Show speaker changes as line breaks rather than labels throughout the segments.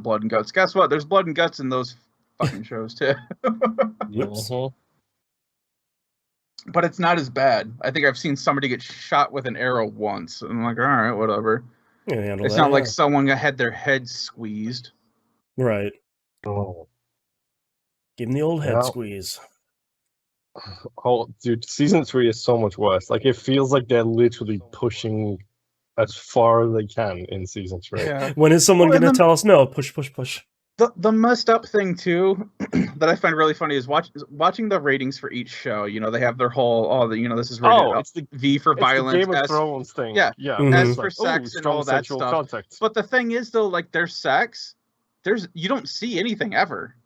blood and guts. Guess what? There's blood and guts in those fucking shows too. But it's not as bad. I think I've seen somebody get shot with an arrow once, and I'm like, all right, whatever. It's not like someone had their head squeezed.
Right.
Oh.
Give him the old head squeeze.
Oh, dude, season 3 is so much worse. Like, it feels like they're literally pushing as far as they can in season 3.
Yeah.
When is someone going to tell us no? Push.
The messed up thing too that I find really funny is watching the ratings for each show. You know, they have their whole this is rated
it's the
V for violence,
the Game of Thrones thing.
Yeah.
Mm-hmm.
S for sex and all that stuff.
Contact.
But the thing is though, like their sex, you don't see anything ever.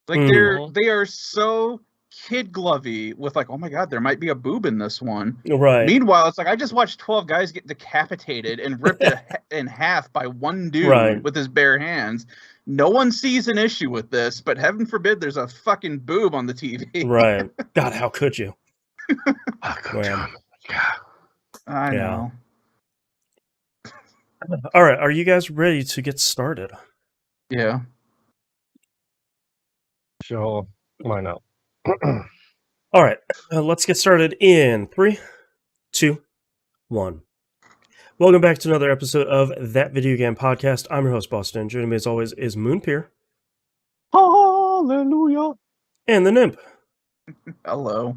Like they are so kid glovey with like, oh my god, there might be a boob in this one.
Right.
Meanwhile, it's like I just watched 12 guys get decapitated and ripped in half by one dude with his bare hands. No one sees an issue with this, but heaven forbid there's a fucking boob on the TV.
Right. God, how could you?
Yeah.
I know.
All right, are you guys ready to get started?
Yeah.
Sure. Why not?
All right, let's get started in 3, 2, 1. Welcome back to another episode of That Video Game Podcast. I'm your host, Boston. Joining me as always is Moonpeer.
Hallelujah.
And the Nymph.
Hello.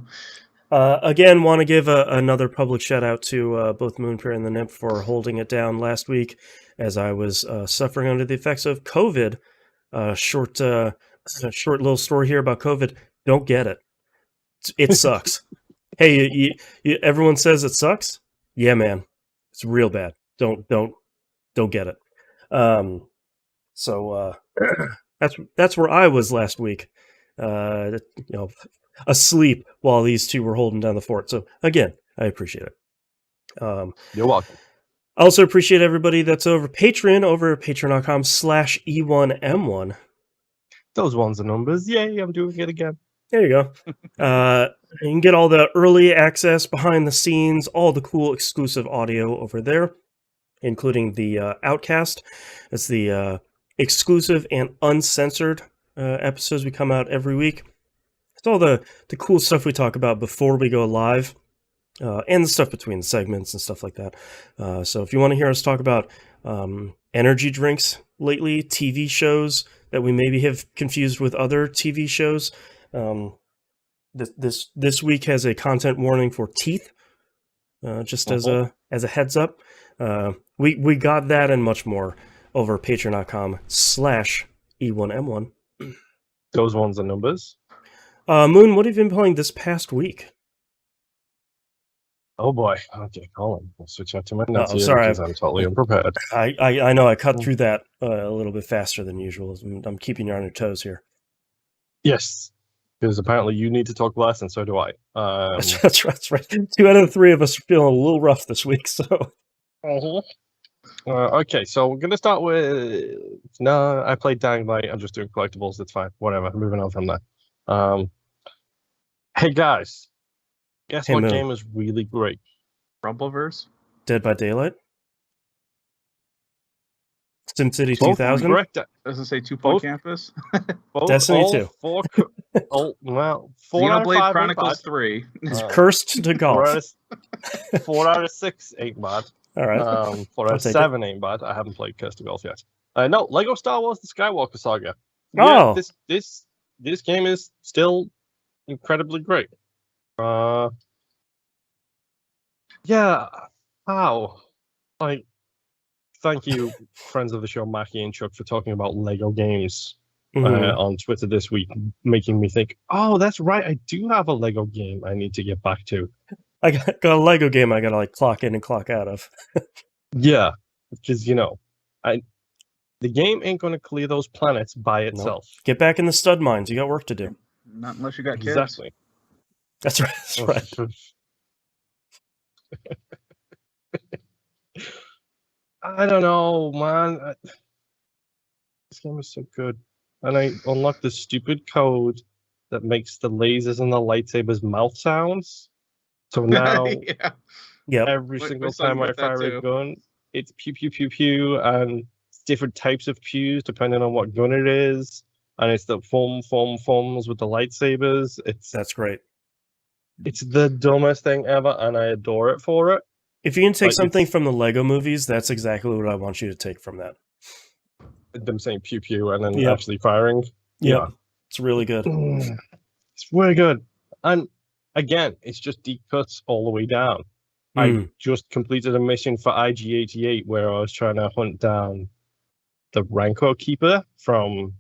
Again, want to give another public shout out to both Moonpeer and the Nymph for holding it down last week as I was suffering under the effects of COVID. Short little story here about COVID. Don't get it. It sucks. Hey, everyone says it sucks? Yeah, man. It's real bad. Don't get it. So that's where I was last week. Asleep while these two were holding down the fort. So again, I appreciate it.
You're welcome.
I also appreciate everybody that's over Patreon, over at patreon.com/E1M1.
Those ones are numbers. Yay, I'm doing it again.
There you go. You can get all the early access, behind the scenes, all the cool exclusive audio over there, including the Outcast. It's the exclusive and uncensored episodes we come out every week. It's all the cool stuff we talk about before we go live, and the stuff between the segments and stuff like that. So if you want to hear us talk about energy drinks lately, TV shows that we maybe have confused with other TV shows, this week has a content warning for teeth, just as a heads up. We got that and much more over patreon.com/E1M1.
Those ones are numbers.
Moon, what have you been playing this past week?
Oh boy. Okay, Colin. I'll switch out to my notes here
sorry.
because I'm totally unprepared.
I know I cut through that a little bit faster than usual. I'm keeping you on your toes here.
Yes. Because apparently you need to talk less, and so do I.
That's right. 2 out of the 3 of us are feeling a little rough this week. So,
okay, so we're gonna start with. No, I played Dying Light. I'm just doing collectibles. It's fine. Whatever. Moving on from that. Hey guys, guess what game is really great?
Rumbleverse.
Dead by Daylight. SimCity 2000.
Correct.
Does it say 2 Point Campus?
Destiny 2.
4
Xenoblade Chronicles 3.
It's cursed to golf.
4 out of 6 ain't bad.
All right.
4 out of 7 ain't bad. I haven't played Cursed to Golf yet. No, Lego Star Wars: The Skywalker Saga. Yeah, this game is still incredibly great. Yeah. Wow. Thank you, friends of the show, Mackie and Chuck, for talking about Lego games on Twitter this week, making me think, oh, that's right, I do have a Lego game I need to get back to.
I got a Lego game I gotta clock in and clock out of.
Yeah, because, the game ain't going to clear those planets by itself.
Nope. Get back in the stud mines. You got work to do.
Not unless you got kids.
Exactly.
That's right. That's right.
I don't know, man. This game is so good. And I unlocked the stupid code that makes the lasers and the lightsabers mouth sounds. So now, every single time I fire a gun, it's pew, pew, pew, pew, and different types of pews depending on what gun it is, and it's the foams with the lightsabers.
That's great.
It's the dumbest thing ever, and I adore it for it.
If you can take something from the Lego movies, that's exactly what I want you to take from that.
Them saying pew pew and then actually firing.
Yeah, it's really good.
It's really good. And again, it's just deep cuts all the way down. I just completed a mission for IG-88 where I was trying to hunt down the Rancor Keeper from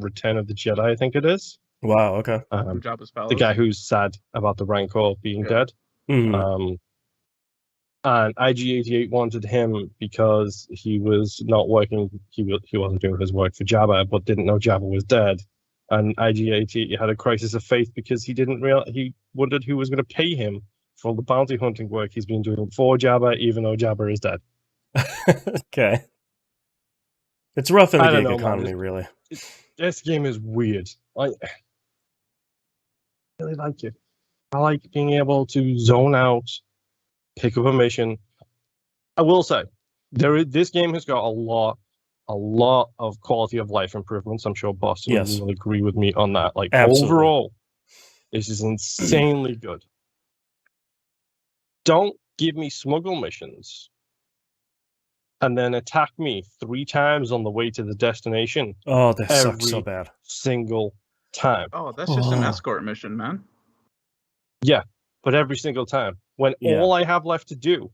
Return of the Jedi, I think it is.
Wow, okay.
The guy who's sad about the Rancor being dead. And IG-88 wanted him because he was not working, he wasn't doing his work for Jabba, but didn't know Jabba was dead. And IG-88 had a crisis of faith because he wondered who was going to pay him for all the bounty hunting work he's been doing for Jabba, even though Jabba is dead.
Okay. It's rough in the gig economy, really.
This game is weird. I really like it. I like being able to zone out, pick up a mission. I will say, this game has got a lot of quality of life improvements. I'm sure Boston will agree with me on that. Like, overall, this is insanely good. Don't give me smuggle missions and then attack me 3 times on the way to the destination.
Oh, that sucks so bad.
Single time.
Oh, that's just an escort mission, man.
Yeah, but every single time. When all I have left to do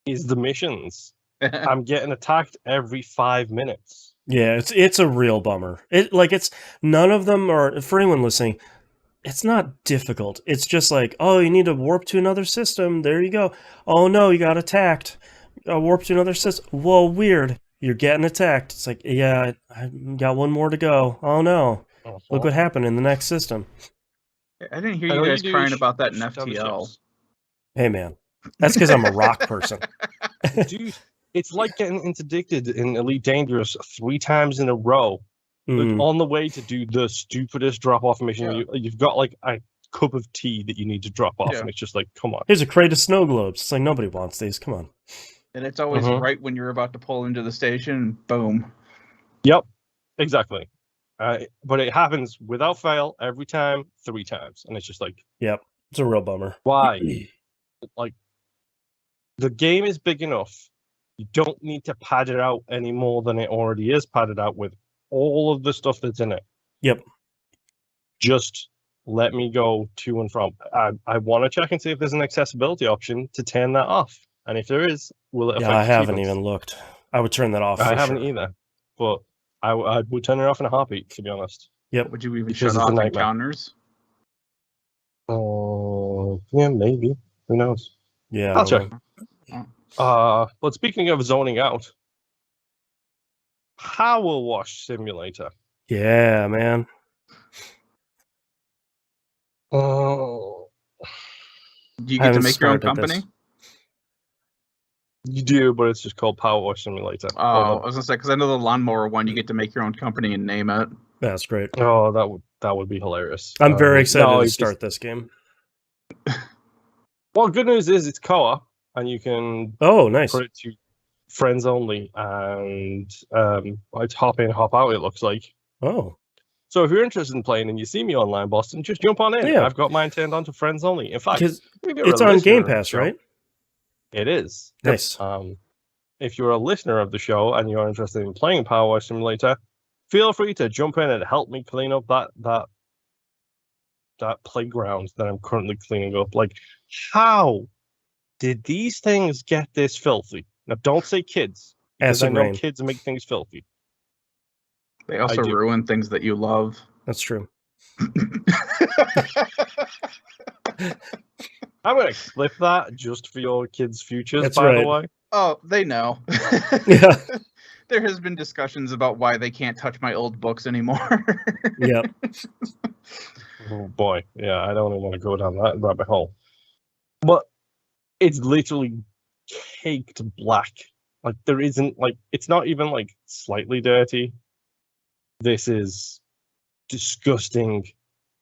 is the missions, I'm getting attacked every 5 minutes.
Yeah, it's a real bummer. It's none of them are, for anyone listening, it's not difficult. It's just like, oh, you need to warp to another system. There you go. Oh no, you got attacked. Warp to another system. Whoa, weird. You're getting attacked. It's like, yeah, I got one more to go. Oh no. Look what happened in the next system.
I didn't hear you guys crying about that in FTL.
Hey man, that's because I'm a rock person.
Dude, it's like getting interdicted in Elite Dangerous 3 times in a row. On the way to do the stupidest drop-off mission. You've got like a cup of tea that you need to drop off, and it's just like, come on.
Here's a crate of snow globes. It's like, nobody wants these. Come on.
And it's always right when you're about to pull into the station, boom.
Yep, exactly. But it happens without fail every time, 3 times. And it's just like...
Yep, it's a real bummer.
Why? Like, the game is big enough. You don't need to pad it out any more than it already is padded out with all of the stuff that's in it.
Yep.
Just let me go to and from. I want to check and see if there's an accessibility option to turn that off. And if there is, will it affect
I haven't even looked. I would turn that off.
I haven't either. But I would turn it off in a heartbeat, to be honest.
Yep.
Would you even shut off encounters?
Oh, yeah, maybe. Who knows?
Yeah.
I'll check. But speaking of zoning out, Power Wash Simulator.
Yeah, man.
Do you get to make your own company?
You do, but it's just called Power Wash Simulator.
Oh, I was gonna say, because I know the lawnmower one, you get to make your own company and name it.
That's great.
Oh, that would be hilarious.
I'm very excited to start this game.
Well, good news is it's co-op, and you can put it to friends only, and it's hop in, hop out, it looks like.
Oh.
So if you're interested in playing and you see me online, Boston, just jump on in.
Yeah.
I've got mine turned on to friends only. In fact,
it's on Game Pass, right?
It is.
Nice.
If you're a listener of the show and you're interested in playing Power Wash Simulator, feel free to jump in and help me clean up that playground that I'm currently cleaning up. Like, how did these things get this filthy? Now, don't say kids, because I know kids make things filthy.
They also ruin things that you love.
That's true.
I'm going to clip that just for your kids' futures, by the way.
Oh, they know.
Yeah.
There has been discussions about why they can't touch my old books anymore.
Yep.
Oh, boy. Yeah, I don't even want to go down that rabbit hole. But it's literally caked black. Like, there isn't, like, it's not even, like, slightly dirty. This is disgusting,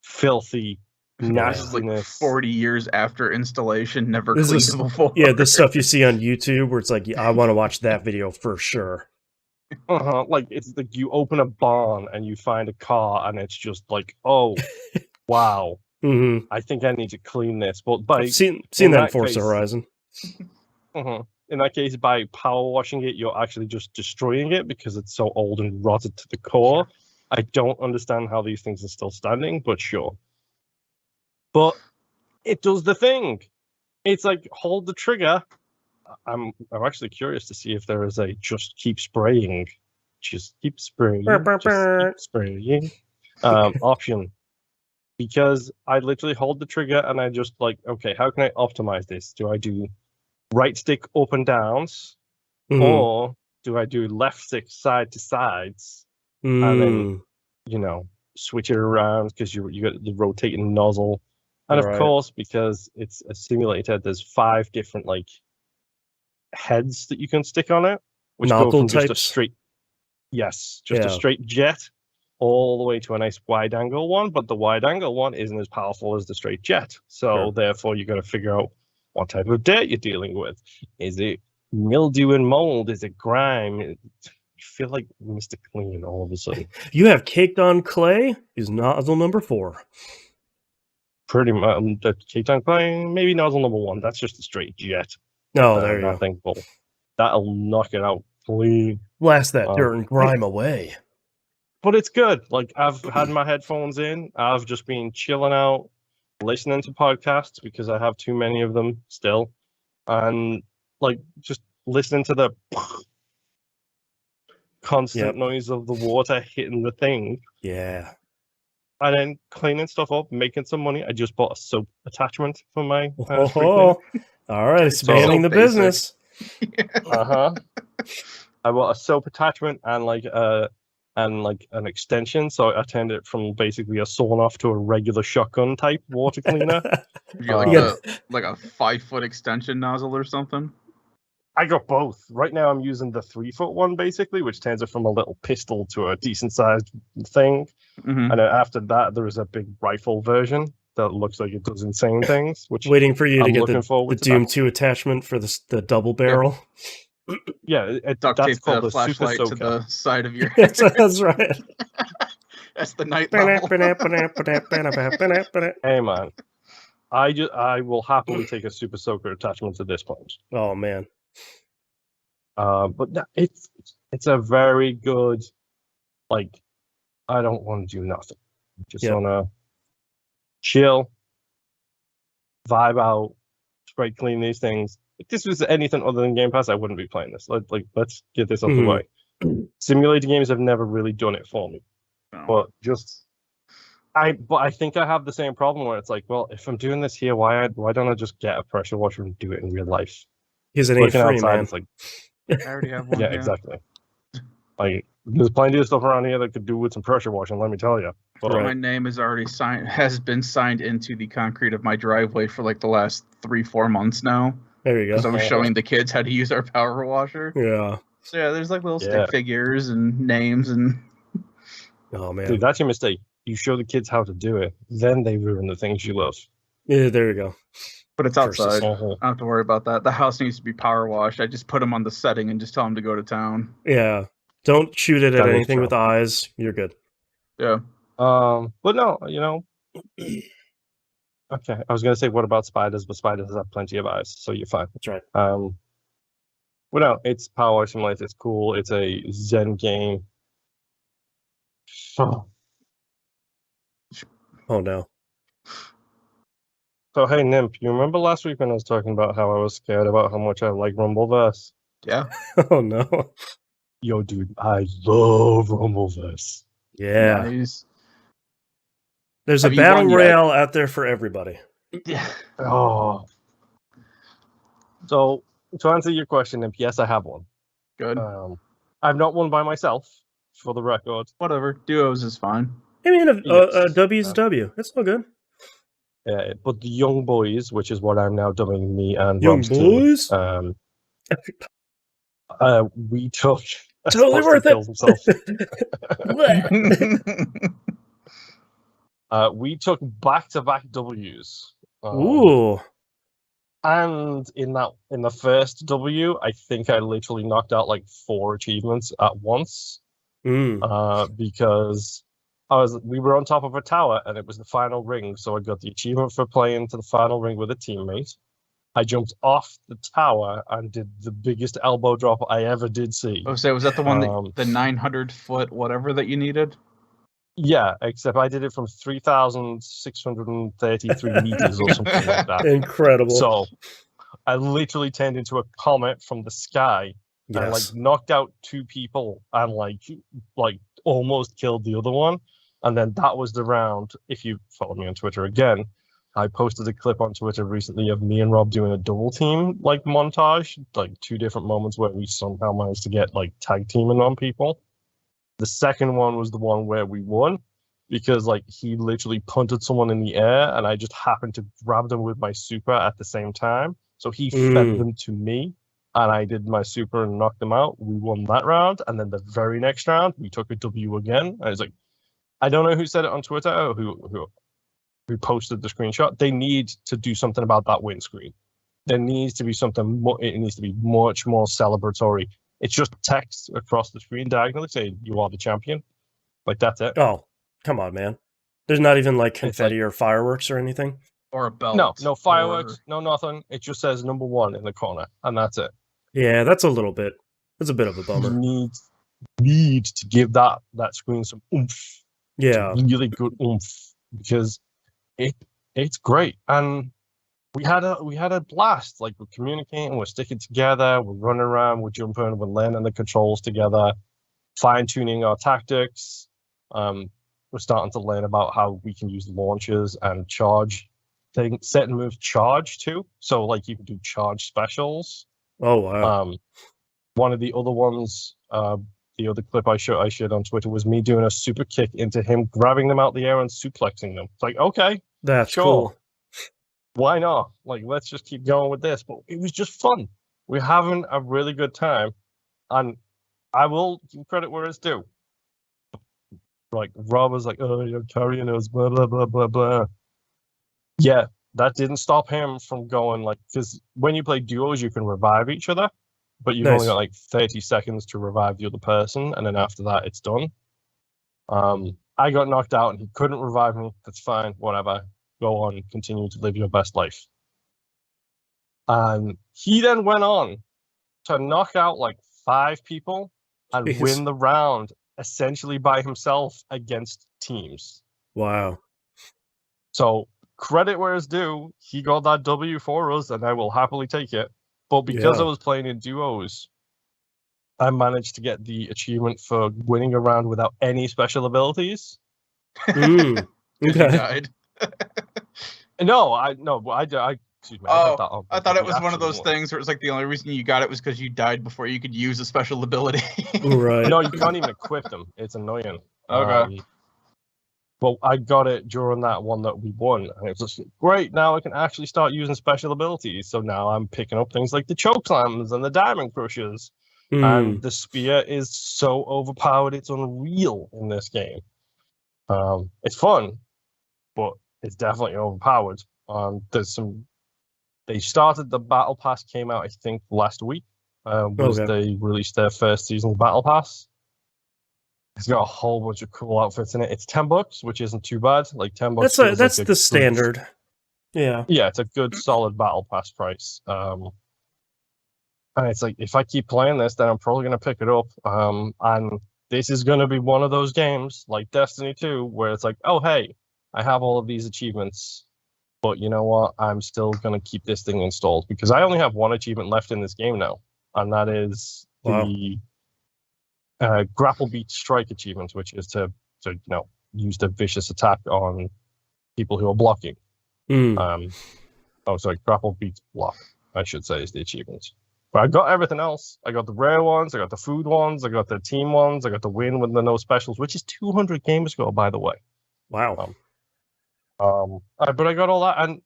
filthy, nastiness.
Like 40 years after installation, never cleaned before.
Yeah, the stuff you see on YouTube where it's like, I want to watch that video for sure.
Like it's like you open a barn and you find a car and it's just like, oh, wow.
Mm-hmm.
I think I need to clean this. But by
I've seen that in Forza Horizon.
In that case, by power washing it, you're actually just destroying it because it's so old and rotted to the core. I don't understand how these things are still standing, but sure. But it does the thing. It's like hold the trigger. I'm actually curious to see if there is a just keep spraying, just keep spraying, just keep spraying option. Because I literally hold the trigger and I just like, okay, how can I optimize this? Do I do right stick up and downs, or do I do left stick side to sides, and then switch it around because you got the rotating nozzle, and of course because it's a simulator, there's 5 different like heads that you can stick on it, which go from just a straight, a straight jet all the way to a nice wide angle one, but the wide angle one isn't as powerful as the straight jet. So therefore you got to figure out what type of dirt you're dealing with. Is it mildew and mold? Is it grime? You feel like Mr. Clean all of a sudden.
You have caked on clay is nozzle number 4.
Pretty much. The caked on clay, maybe nozzle number 1. That's just a straight jet.
No, there you go.
But that'll knock it out clean.
Blast that dirt and grime away.
But it's good. Like, I've had my headphones in. I've just been chilling out, listening to podcasts because I have too many of them still. And, like, just listening to the constant noise of the water hitting the thing.
Yeah.
And then cleaning stuff up, making some money. I just bought a soap attachment for my...
all right, expanding the business.
I bought a soap attachment and, like, an extension, so I turned it from basically a sawn off to a regular shotgun type water cleaner.
You like a 5-foot extension nozzle or something?
I got both. Right now I'm using the 3-foot one basically, which turns it from a little pistol to a decent sized thing. And then after that there is a big rifle version that looks like it does insane things. Which
waiting for you to get the Doom 2 attachment for the double barrel.
Yeah,
duct
that's
tape
called
the
the
flashlight
Super
to the side of your
head. That's right.
That's the night level.
Hey man, I will happily take a Super Soaker attachment to this point.
Oh man.
But it's a very good, like, I don't want to do nothing. Just want to chill, vibe out, spray clean these things. If this was anything other than Game Pass, I wouldn't be playing this. Let's get this out the way. Simulator games have never really done it for me. No. But I think I have the same problem where it's like, well, if I'm doing this here, why don't I just get a pressure washer and do it in real life?
Because it ain't free,
outside,
man.
It's like,
I already have one.
Yeah, exactly. Like, there's plenty of stuff around here that could do with some pressure washing, let me tell you.
But my name is already has been signed into the concrete of my driveway for like the last 3-4 months now.
There you go.
Because I was showing the kids how to use our power washer.
Yeah.
So yeah, there's like little stick figures and names and.
Oh man,
dude, that's your mistake. You show the kids how to do it, then they ruin the things you love.
Yeah, there you go.
But it's outside. I don't have to worry about that. The house needs to be power washed. I just put them on the setting and just tell them to go to town.
Yeah. Don't shoot it at anything with eyes. You're good.
Yeah.
But no, Okay, I was gonna say what about spiders, but spiders have plenty of eyes, so you're fine.
That's right.
Well, no, it's power simulator. It's cool. It's a Zen game.
Oh no.
So hey Nymph, you remember last week when I was talking about how I was scared about how much I like Rumbleverse?
Yeah.
Oh no.
Yo, dude, I love Rumbleverse.
Yeah.
Nice.
There's a battle royale out there for everybody.
Yeah.
Oh. So to answer your question, Nymph, yes, I have one.
Good.
I've not won by myself, for the record.
Whatever. Duos is fine.
I mean, a W is a W. It's all good.
Yeah, but the young boys, which is what I'm now dubbing me and
young boys,
we took
totally worth it.
We took back-to-back W's.
Ooh,
And in the first W, I think I literally knocked out like 4 achievements at once. Because we were on top of a tower and it was the final ring, so I got the achievement for playing to the final ring with a teammate. I jumped off the tower and did the biggest elbow drop I ever did see.
Oh, so was that the one that the 900-foot whatever that you needed?
Yeah, except I did it from 3,633 meters or something like that.
Incredible.
So I literally turned into a comet from the sky and like knocked out 2 people and like almost killed the other one. And then that was the round. If you follow me on Twitter again, I posted a clip on Twitter recently of me and Rob doing a double team like montage, like 2 different moments where we somehow managed to get like tag teaming on people. The second one was the one where we won because like he literally punted someone in the air and I just happened to grab them with my super at the same time. So he fed them to me and I did my super and knocked them out. We won that round. And then the very next round, we took a W again. I was like, I don't know who said it on Twitter or who posted the screenshot. They need to do something about that win screen. There needs to be something more, it needs to be much more celebratory. It's just text across the screen diagonally saying you are the champion. Like that's it.
Oh, come on, man. There's not even like confetti or fireworks or anything?
Or a belt.
No fireworks, no nothing. It just says number 1 in the corner, and that's it.
Yeah, that's a bit of a bummer.
You need to give that screen some oomph.
Yeah.
Some really good oomph because it's great. And we had a blast. Like we're communicating, we're sticking together, we're running around, we're jumping, we're learning the controls together, fine-tuning our tactics. We're starting to learn about how we can use launchers and charge things, certain moves charge too. So like you can do charge specials.
Oh wow.
One of the other ones, the other clip I shared on Twitter was me doing a super kick into him, grabbing them out the air and suplexing them. It's like, okay,
that's
sure.
Cool.
Why not? Like, let's just keep going with this. But it was just fun. We're having a really good time. And I will give credit where it's due. Like, Rob was like, oh, you're carrying us, blah, blah, blah, blah, blah. Yeah, that didn't stop him from going, like, because when you play duos, you can revive each other, but you've only got like 30 seconds to revive the other person, and then after that, it's done. I got knocked out, and he couldn't revive me. That's fine, whatever. Go on, continue to live your best life. And he then went on to knock out like 5 people and win the round essentially by himself against teams.
Wow.
So credit where it's due. He got that W for us, and I will happily take it. But because I was playing in duos, I managed to get the achievement for winning a round without any special abilities.
Okay. You died.
I
thought it was one of those things where it's like the only reason you got it was because you died before you could use a special ability.
Right.
No, you can't even equip them. It's annoying.
Okay.
But I got it during that one that we won. And it was just great. Now I can actually start using special abilities. So now I'm picking up things like the chokeslams and the diamond crushers. And the spear is so overpowered, it's unreal in this game. It's fun, but it's definitely overpowered. They started the battle pass, came out I think last week. They released their first season battle pass. It's got a whole bunch of cool outfits in it. It's $10, which isn't too bad. Like $10.
That's the standard. Yeah.
Yeah, it's a good solid battle pass price. And it's like if I keep playing this, then I'm probably gonna pick it up. And this is gonna be one of those games like Destiny 2, where it's like, oh hey, I have all of these achievements, but you know what? I'm still gonna keep this thing installed because I only have one achievement left in this game now, and that is the grapple beat strike achievement, which is to use the vicious attack on people who are blocking. Grapple beat block, I should say, is the achievement. But I got everything else. I got the rare ones, I got the food ones, I got the team ones, I got the win with the no specials, which is 200 games ago, by the way.
Wow.
But I got all that, and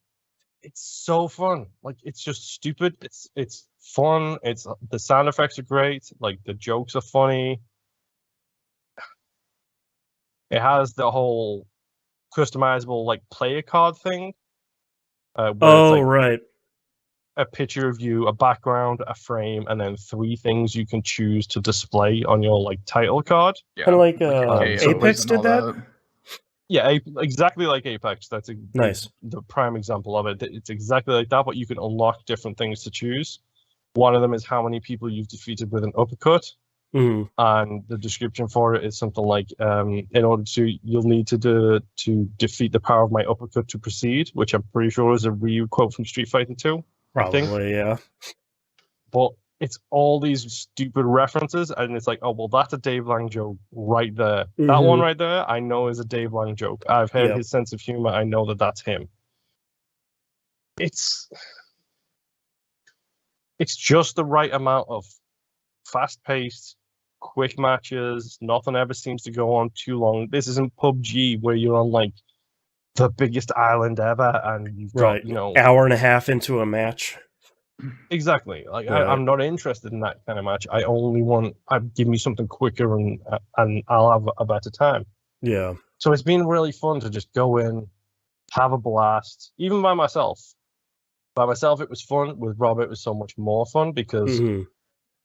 it's so fun. Like, it's just stupid. It's fun. The sound effects are great. Like, the jokes are funny. It has the whole customizable like player card thing.
Right.
a picture of you, a background, a frame, and then 3 things you can choose to display on your like title card.
Kind of like
KOs
Apex
and
did
all
that.
Yeah, exactly like Apex. That's
Nice.
the prime example of it. It's exactly like that, but you can unlock different things to choose. One of them is how many people you've defeated with an uppercut.
Mm.
And the description for it is something like, in order you'll need to defeat the power of my uppercut to proceed, which I'm pretty sure is a Ryu quote from Street Fighter 2.
Probably, yeah.
But it's all these stupid references, and it's like, oh, well, that's a Dave Lang joke right there.
Mm-hmm.
That one right there, I know is a Dave Lang joke. I've heard his sense of humor. I know that that's him. It's just the right amount of fast-paced, quick matches. Nothing ever seems to go on too long. This isn't PUBG where you're on like the biggest island ever and you've got,
hour and a half into a match.
Exactly. Like I'm not interested in that kind of match. I only want give me something quicker and I'll have a better time.
Yeah.
So it's been really fun to just go in, have a blast, even by myself. By myself, it was fun. With Rob, it was so much more fun because,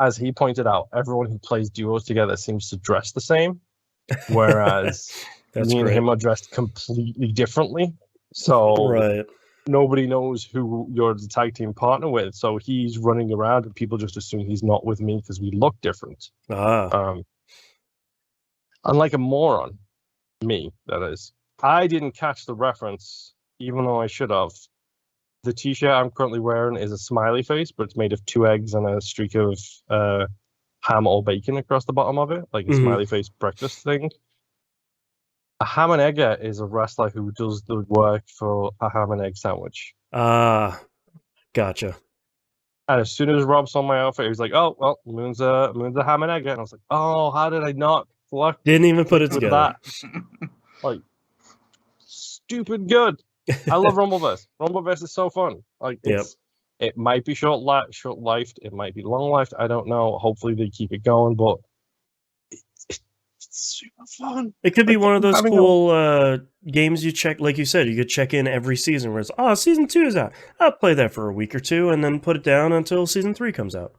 as he pointed out, everyone who plays duos together seems to dress the same, whereas me and him are dressed completely differently. So nobody knows who you're the tag team partner with. So he's running around and people just assume he's not with me because we look different. Unlike a moron, me, that is. I didn't catch the reference, even though I should have. The t-shirt I'm currently wearing is a smiley face, but it's made of 2 eggs and a streak of ham or bacon across the bottom of it, like a smiley face breakfast thing. A ham and egger is a wrestler who does the work for a ham and egg sandwich.
Gotcha.
And as soon as Rob saw my outfit, he was like, "Oh, well, Moon's a ham and egger," and I was like, "Oh, how did I not?"
Didn't even put it together.
Like, stupid good. I love Rumbleverse. Rumbleverse is so fun. Like, it might be short-lived, it might be long-lived. I don't know. Hopefully, they keep it going, but it's super fun.
It could be one of those cool games you check, like you said, you could check in every season where it's, season 2 is out. I'll play that for a week or 2 and then put it down until season 3 comes out.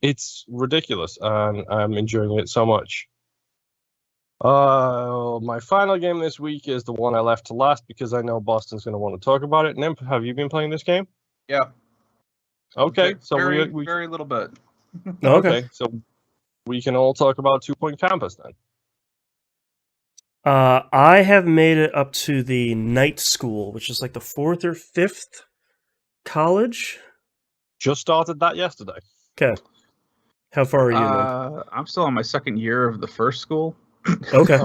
It's ridiculous, and I'm enjoying it so much. My final game this week is the one I left to last because I know Boston's going to want to talk about it. Nimp, have you been playing this game?
Yeah.
Okay, so
very little bit.
Okay, so we can all talk about 2 Point Campus then.
I have made it up to the night school, which is like the 4th or 5th college.
Just started that yesterday.
Okay. How far are you?
I'm still on my 2nd year of the first school.
Okay.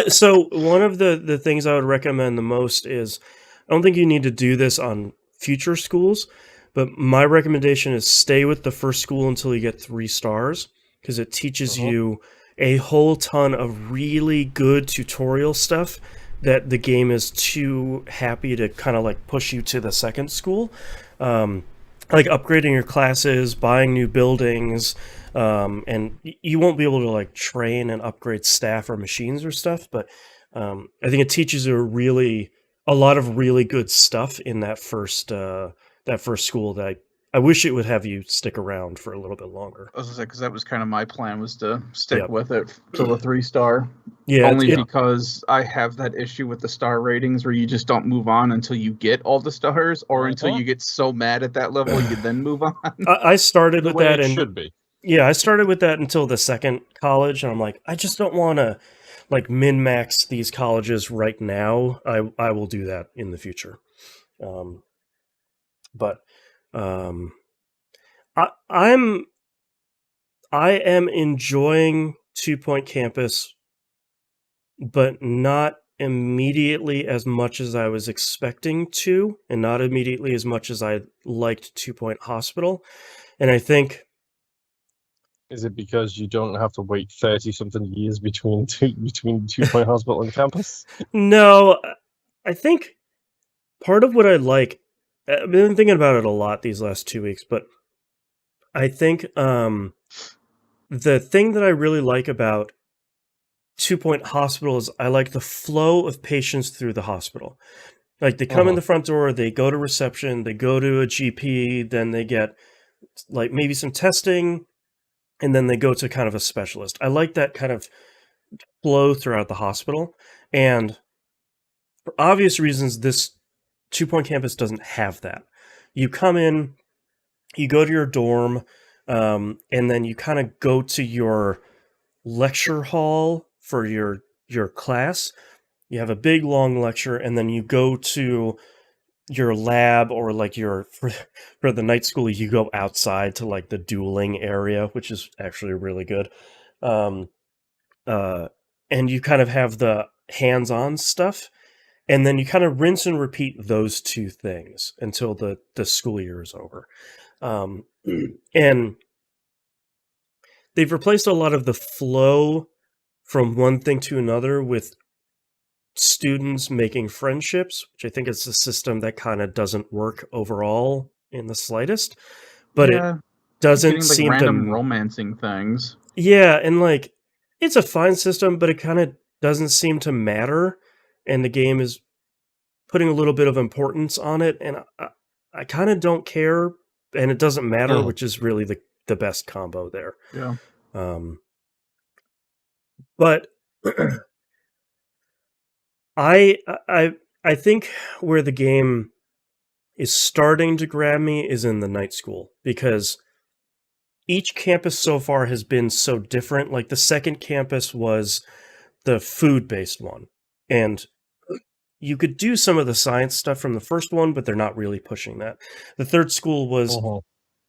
So one of the things I would recommend the most is, I don't think you need to do this on future schools, but my recommendation is stay with the first school until you get 3 stars, because it teaches you a whole ton of really good tutorial stuff that the game is too happy to kind of like push you to the 2nd school. Like upgrading your classes, buying new buildings, and you won't be able to like train and upgrade staff or machines or stuff, but I think it teaches you a lot of really good stuff in that first school that I wish it would have you stick around for a little bit longer.
I was gonna say, because that was kind of my plan, was to stick with it till the 3-star.
Yeah,
only because I have that issue with the star ratings where you just don't move on until you get all the stars, or until you get so mad at that level you then move on.
I started with that, and
should be.
Yeah, I started with that until the 2nd college, and I'm like, I just don't want to like min-max these colleges right now. I will do that in the future. But I am enjoying 2 Point Campus, but not immediately as much as I was expecting to, and not immediately as much as I liked 2 Point Hospital. And I think,
is it because you don't have to wait 30-something years between 2 Point Hospital and campus?
No, I think part of what I like, I've been thinking about it a lot these last 2 weeks, but I think the thing that I really like about 2 Point Hospital is I like the flow of patients through the hospital. Like, they come in the front door, they go to reception, they go to a GP, then they get, like, maybe some testing, and then they go to kind of a specialist. I like that kind of flow throughout the hospital, and for obvious reasons, this 2 Point Campus doesn't have that. You come in, you go to your dorm, and then you kind of go to your lecture hall for your class. You have a big long lecture, and then you go to your lab, or like for the night school, you go outside to like the dueling area, which is actually really good. And you kind of have the hands-on stuff, and then you kind of rinse and repeat those two things until the school year is over. And they've replaced a lot of the flow from one thing to another with students making friendships, which I think is a system that kind of doesn't work overall in the slightest. But it doesn't seem
random romancing things.
Yeah, and like it's a fine system, but it kind of doesn't seem to matter, and the game is putting a little bit of importance on it, and I kind of don't care, and it doesn't matter, which is really the best combo there.
Yeah.
But I think where the game is starting to grab me is in the night school, because each campus so far has been so different. Like the second campus was the food-based one, and you could do some of the science stuff from the first one, but they're not really pushing that. The third school was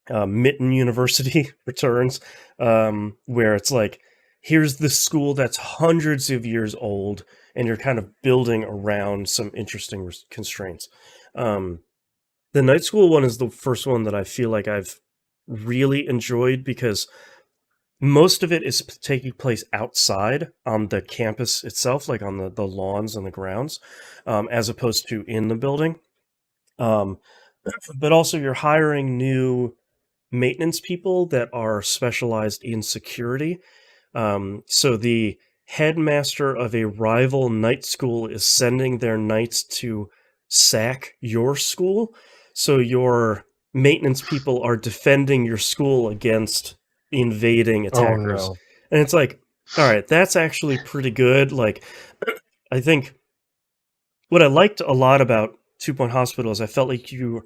Mitten University Returns, where it's like, here's the school that's hundreds of years old, and you're kind of building around some interesting constraints. The night school one is the first one that I feel like I've really enjoyed, because most of it is taking place outside on the campus itself, like on the lawns and the grounds, as opposed to in the building. But also you're hiring new maintenance people that are specialized in security. So the headmaster of a rival night school is sending their knights to sack your school. So your maintenance people are defending your school against invading attackers.
Oh, no.
And it's like, all right, that's actually pretty good. Like, I think what I liked a lot about 2 Point Hospital is I felt like you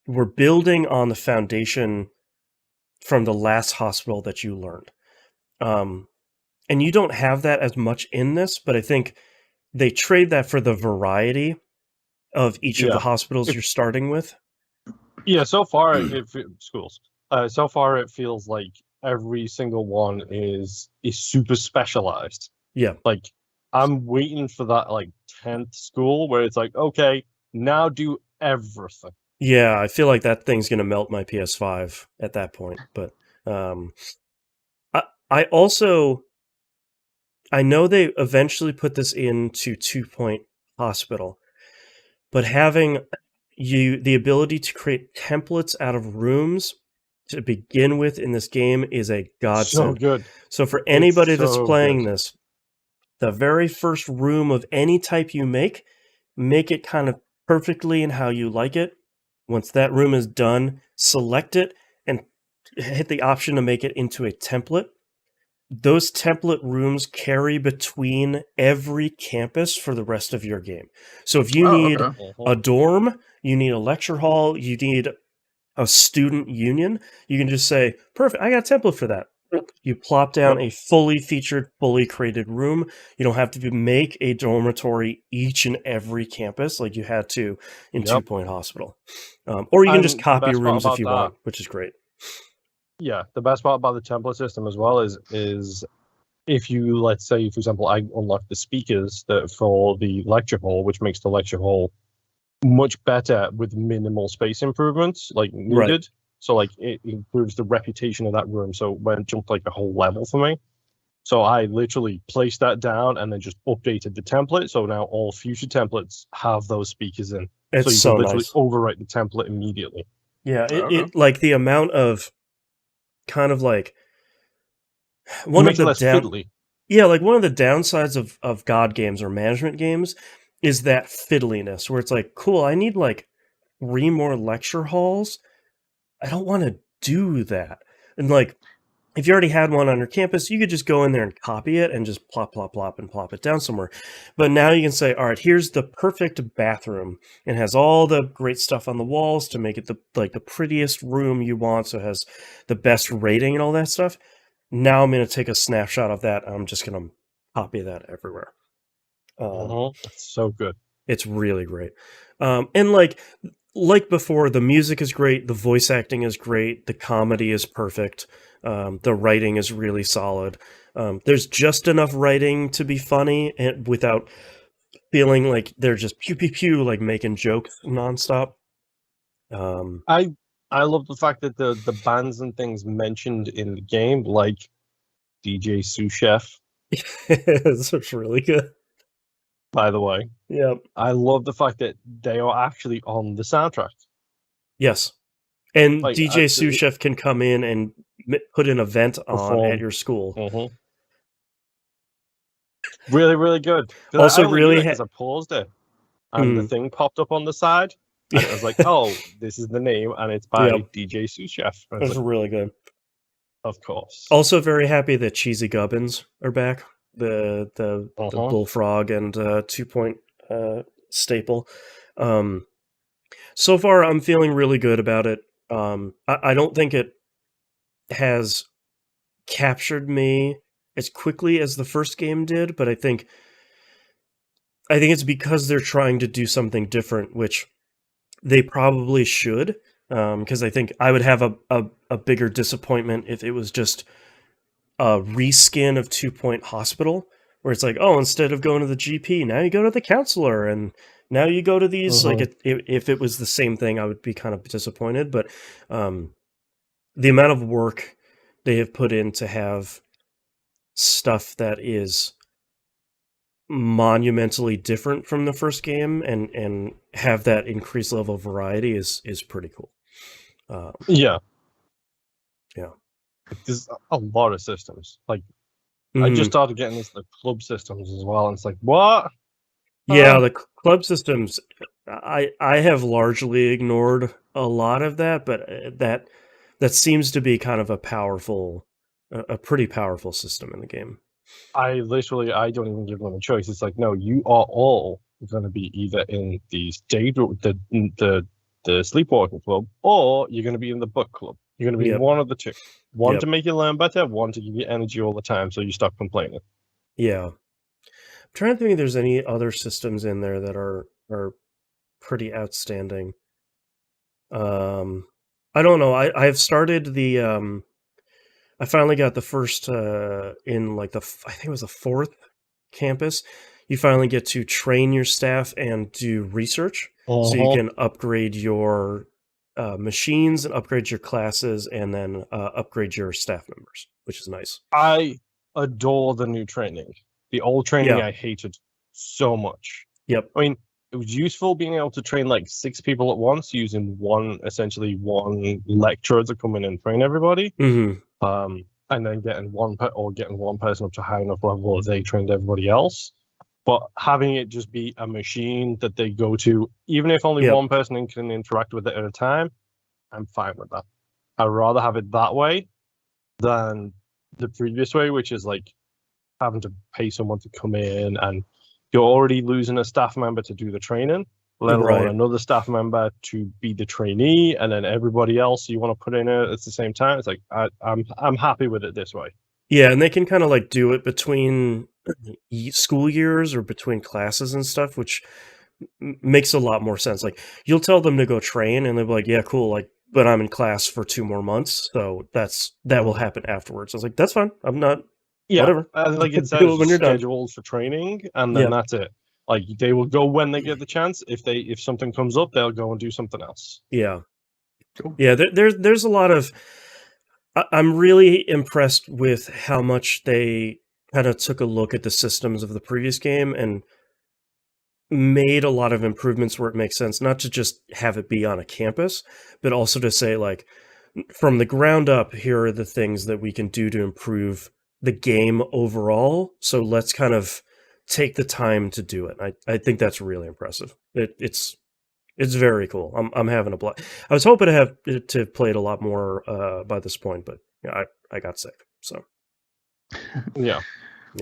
were building on the foundation from the last hospital that you learned. And you don't have that as much in this, but I think they trade that for the variety of each of the hospitals you're starting with.
Yeah, so far so far it feels like every single one is super specialized.
Yeah.
Like, I'm waiting for that, like, 10th school where it's like, okay, now do everything.
Yeah, I feel like that thing's going to melt my PS5 at that point. But I know they eventually put this into 2 Point Hospital, but having the ability to create templates out of rooms to begin with in this game is a godsend.
So good.
So for anybody that's playing this, the very first room of any type you make it kind of perfectly in how you like it. Once that room is done, select it and hit the option to make it into a template. Those template rooms carry between every campus for the rest of your game. So if you need a dorm, you need a lecture hall, you need a student union, you can just say, perfect, I got a template for that. You plop down a fully featured, fully created room. You don't have to make a dormitory each and every campus like you had to in 2 Point Hospital. Or you can just copy rooms if you want, which is great.
Yeah, the best part about the template system as well is if you, let's say, for example, I unlock the speakers for the lecture hall, which makes the lecture hall much better with minimal space improvements like needed. Right. So like it improves the reputation of that room. So when it jumped like a whole level for me. So I literally placed that down and then just updated the template. So now all future templates have those speakers in.
It's
so you can literally
nice.
Overwrite the template immediately.
Yeah, it like the amount of kind of like one of the
less fiddly.
Yeah, like one of the downsides of God games or management games is that fiddliness where it's like, cool, I need like 3 more lecture halls. I don't want to do that. And like, if you already had one on your campus, you could just go in there and copy it and just plop, plop, plop, and plop it down somewhere. But now you can say, all right, here's the perfect bathroom. It has all the great stuff on the walls to make it the prettiest room you want, so it has the best rating and all that stuff. Now I'm going to take a snapshot of that. I'm just going to copy that everywhere.
That's so good.
It's really great. And like before, the music is great. The voice acting is great. The comedy is perfect. The writing is really solid. There's just enough writing to be funny and without feeling like they're just pew pew pew, like making jokes nonstop.
I love the fact that the bands and things mentioned in the game, like DJ Sous Chef.
It's really good.
By the way,
yeah,
I love the fact that they are actually on the soundtrack.
Yes, and
Like,
DJ Sous Chef can come in and put an event on at your school.
Mm-hmm. Really, really good.
Also, really,
because I paused it, and the thing popped up on the side, and it was like, "Oh, this is the name, and it's by DJ Sous Chef."
It was really good.
Of course.
Also, very happy that Cheesy Gubbins are back. The bullfrog and 2-point staple. So far, I'm feeling really good about it. I don't think it has captured me as quickly as the first game did, but I think it's because they're trying to do something different, which they probably should. Because I think I would have a bigger disappointment if it was just a reskin of 2-Point Hospital, where it's like, oh, instead of going to the GP, now you go to the counselor, and now you go to these. Like, if it was the same thing, I would be kind of disappointed. But the amount of work they have put in to have stuff that is monumentally different from the first game and have that increased level of variety is pretty cool.
Yeah.
There's a lot of systems. Like, I just started getting into the club systems as well, and it's like, what?
Yeah, the club systems, I have largely ignored a lot of that, but that seems to be kind of a pretty powerful system in the game.
I don't even give them a choice. It's like, no, you are all going to be either in the sleepwalking club, or you're going to be in the book club. You're going to be one of the two. One to make you learn better, one to give you energy all the time so you stop complaining.
Yeah. I'm trying to think if there's any other systems in there that are pretty outstanding. I don't know. I've started the I finally got the first in like I think it was the 4th campus. You finally get to train your staff and do research, so you can upgrade your machines and upgrade your classes, and then upgrade your staff members, which is nice.
I adore the new training. The old training I hated so much.
Yep.
I mean, it was useful being able to train like 6 people at once using one lecturer to come in and train everybody. And then getting one person up to high enough level that they trained everybody else. But having it just be a machine that they go to, even if only one person can interact with it at a time, I'm fine with that. I'd rather have it that way than the previous way, which is like having to pay someone to come in, and you're already losing a staff member to do the training, let alone another staff member to be the trainee, and then everybody else you want to put in it at the same time. It's like I'm happy with it this way.
Yeah, and they can kind of like do it between school years or between classes and stuff, which makes a lot more sense. Like, you'll tell them to go train, and they'll be like, "Yeah, cool." Like, but I'm in class for 2 more months, so that will happen afterwards. I was like, "That's fine. I'm not."
Yeah,
whatever.
Like it says, when you're scheduled for training, and then that's it. Like, they will go when they get the chance. If something comes up, they'll go and do something else.
Yeah, cool. Yeah. There's a lot of. I'm really impressed with how much they kind of took a look at the systems of the previous game and made a lot of improvements where it makes sense, not to just have it be on a campus, but also to say, like, from the ground up, here are the things that we can do to improve the game overall. So let's kind of take the time to do it. I think that's really impressive. It's very cool. I'm having a blast. I was hoping to have played a lot more by this point, but I got sick. So
yeah.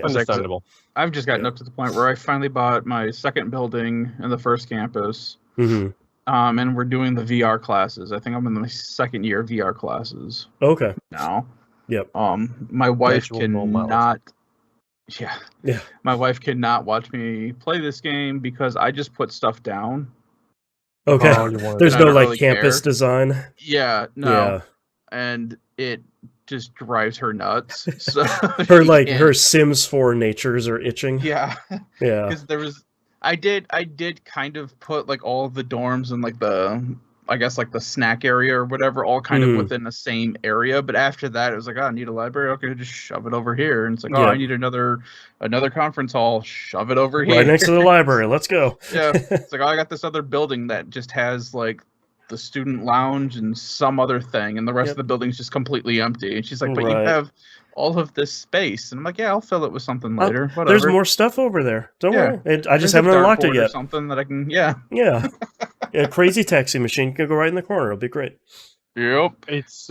Understandable.
I've just gotten up to the point where I finally bought my second building in the first campus.
Mm-hmm.
And we're doing the VR classes. I think I'm in my second year of VR classes.
Okay.
Now.
Yep.
My wife cannot. Yeah. My wife cannot watch me play this game because I just put stuff down.
Okay. There's no like really campus design.
Yeah. No. Yeah. And it just drives her nuts. So
her Sims 4 natures are itching.
Yeah.
Yeah.
Because I did kind of put like all of the dorms and like the snack area or whatever, all kind of within the same area. But after that, it was like, I need a library. Okay, just shove it over here. And it's like, I need another conference hall. Shove it over here.
Right next to the library. Let's go.
Yeah. It's like, I got this other building that just has like the student lounge and some other thing, and the rest of the building's just completely empty. And she's like, but you have all of this space. And I'm like, yeah, I'll fill it with something later. Whatever.
There's more stuff over there. Don't worry. I just haven't unlocked it yet.
Something that I can, yeah.
A crazy taxi machine can go right in the corner. It'll be great.
Yep.
It's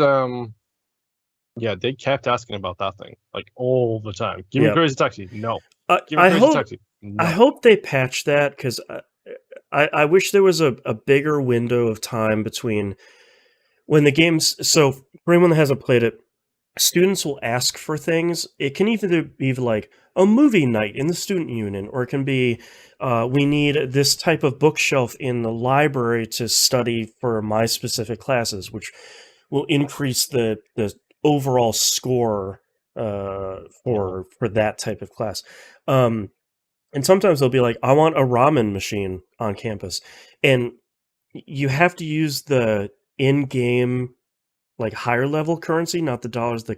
they kept asking about that thing like all the time. Give me a crazy taxi. No. Give me a crazy taxi. No.
I hope they patch that, because I wish there was a bigger window of time between when the game's... So, for anyone that hasn't played it, students will ask for things. It can either be like a movie night in the student union, or it can be, we need this type of bookshelf in the library to study for my specific classes, which will increase the overall score for that type of class. And sometimes they'll be like, I want a ramen machine on campus. And you have to use the in-game, like, higher level currency, not the dollars, the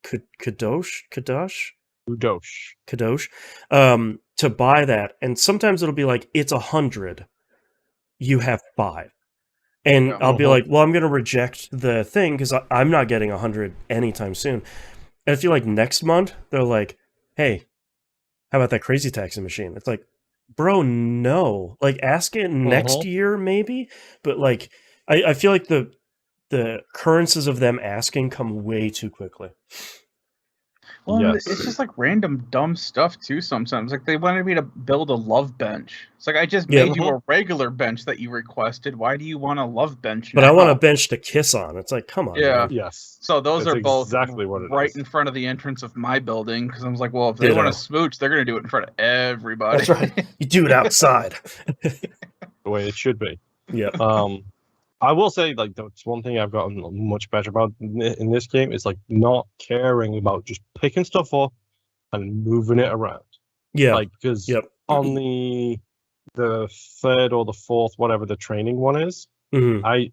Kadosh, to buy that. And sometimes it'll be like, it's 100. You have 5. And I'll be like, well, I'm going to reject the thing because I'm not getting 100 anytime soon. And I feel like next month, they're like, hey, how about that crazy taxi machine? It's like, bro, no. Like, ask it next year, maybe. But, like, I feel like the occurrences of them asking come way too quickly.
Well, it's just like random dumb stuff too sometimes. Like, they wanted me to build a love bench. It's like, I just made you a regular bench that you requested. Why do you want a love bench
But I want a bench to kiss on. It's like, come on.
Yeah.
Man.
Yes.
So those are both
exactly what it
right
is.
in front of the entrance of my building, because I was like, well, if they want to smooch, they're going to do it in front of everybody.
That's right. You do it outside.
The way it should be.
Yeah.
I will say, like, that's one thing I've gotten much better about in this game is, like, not caring about just picking stuff up and moving it around.
Yeah.
Like, because on the third or the fourth, whatever the training one is, I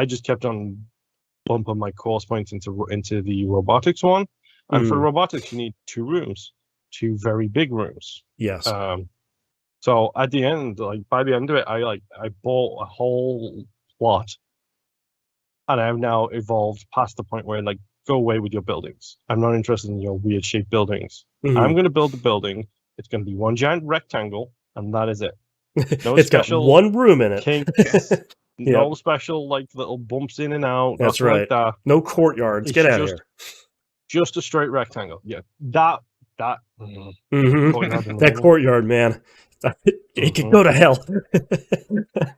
just kept on bumping my course points into the robotics one. And for robotics, you need 2 rooms, 2 very big rooms.
Yes.
So at the end, like, by the end of it, I bought a whole plot, and I have now evolved past the point where, like, go away with your buildings. I'm not interested in your weird shaped buildings. I'm going to build the building. It's going to be one giant rectangle, and that is it.
No it's got one room in it.
No special, like, little bumps in and out.
That's right.
Like that.
No courtyards. Get out of here.
Just a straight rectangle. Yeah. That
courtyard, man. It could go to hell.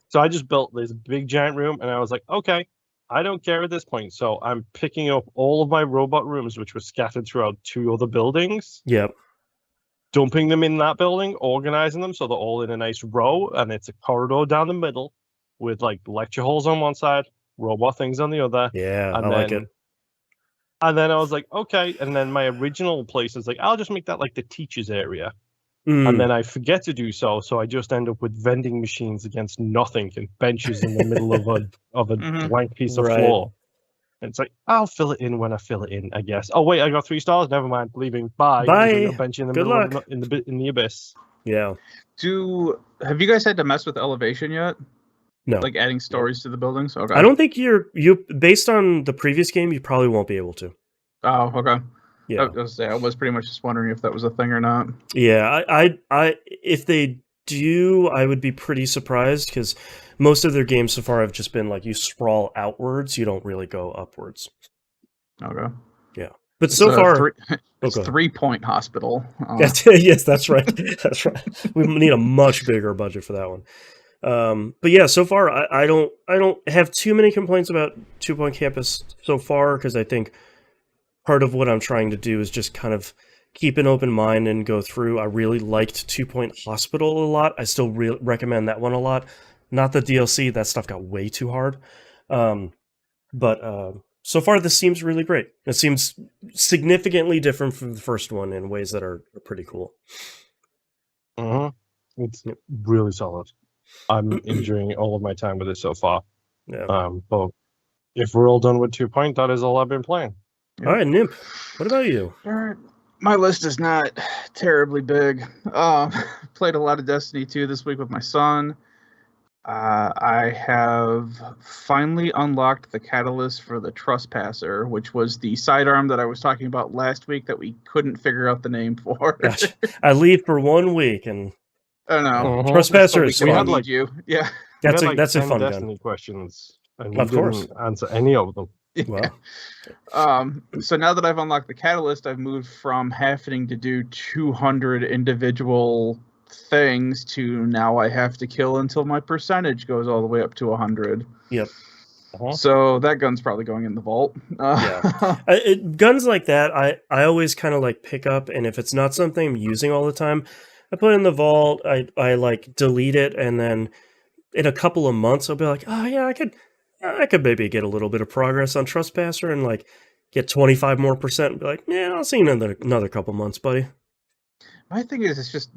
So I just built this big giant room, and I was like, okay, I don't care at this point. So I'm picking up all of my robot rooms, which were scattered throughout 2 other buildings.
Yep.
Dumping them in that building, organizing them so they're all in a nice row, and it's a corridor down the middle with, like, lecture halls on one side, robot things on the other.
Yeah, I like it.
And then I was like, okay. And then my original place is like, I'll just make that like the teacher's area. And then I forget to do so, so I just end up with vending machines against nothing and benches in the middle of a blank piece of floor. And it's like, I'll fill it in when I fill it in, I guess. Oh wait, I got 3 stars. Never mind, leaving. Bye.
Bye.
Bench in the
Good
middle
luck.
in the abyss.
Yeah.
Have you guys had to mess with elevation yet?
No.
Like adding stories to the buildings? Okay.
I don't think you based on the previous game, you probably won't be able to.
Oh, okay.
Yeah,
I was pretty much just wondering if that was a thing or not.
Yeah, I if they do, I would be pretty surprised because most of their games so far have just been like you sprawl outwards, you don't really go upwards.
Okay.
Yeah, but so far,
it's 3-point hospital.
Yes, that's right. That's right. We need a much bigger budget for that one. But yeah, so far I don't have too many complaints about 2 Point Campus so far because I think part of what I'm trying to do is just kind of keep an open mind and go through. I really liked 2 Point Hospital a lot. I still recommend that one a lot. Not the DLC, that stuff got way too hard. But so far this seems really great. It seems significantly different from the first one in ways that are pretty cool.
It's really solid. I'm enjoying all of my time with it so far.
Yeah.
But if we're all done with 2 Point, that is all I've been playing.
All right, Nimp, what about you?
All right. My list is not terribly big. Played a lot of Destiny 2 this week with my son. I have finally unlocked the catalyst for the Trespasser, which was the sidearm that I was talking about last week that we couldn't figure out the name for.
Gosh, I leave for 1 week and
I don't know.
Trespasser is
we
fun.
Had you. Yeah.
That's a
10
fun
Destiny
gun.
questions, and
of course,
didn't answer any of them.
Yeah. So now that I've unlocked the catalyst, I've moved from having to do 200 individual things to now I have to kill until my percentage goes all the way up to 100.
Yep.
So that gun's probably going in the vault.
Yeah. Guns like that, I always kind of like pick up, and if it's not something I'm using all the time, I put it in the vault. I like delete it, and then in a couple of months I'll be like, oh yeah, I could maybe get a little bit of progress on Trespasser and like get 25% more and be like, yeah, I'll see you in another couple months, buddy.
My thing is, it's just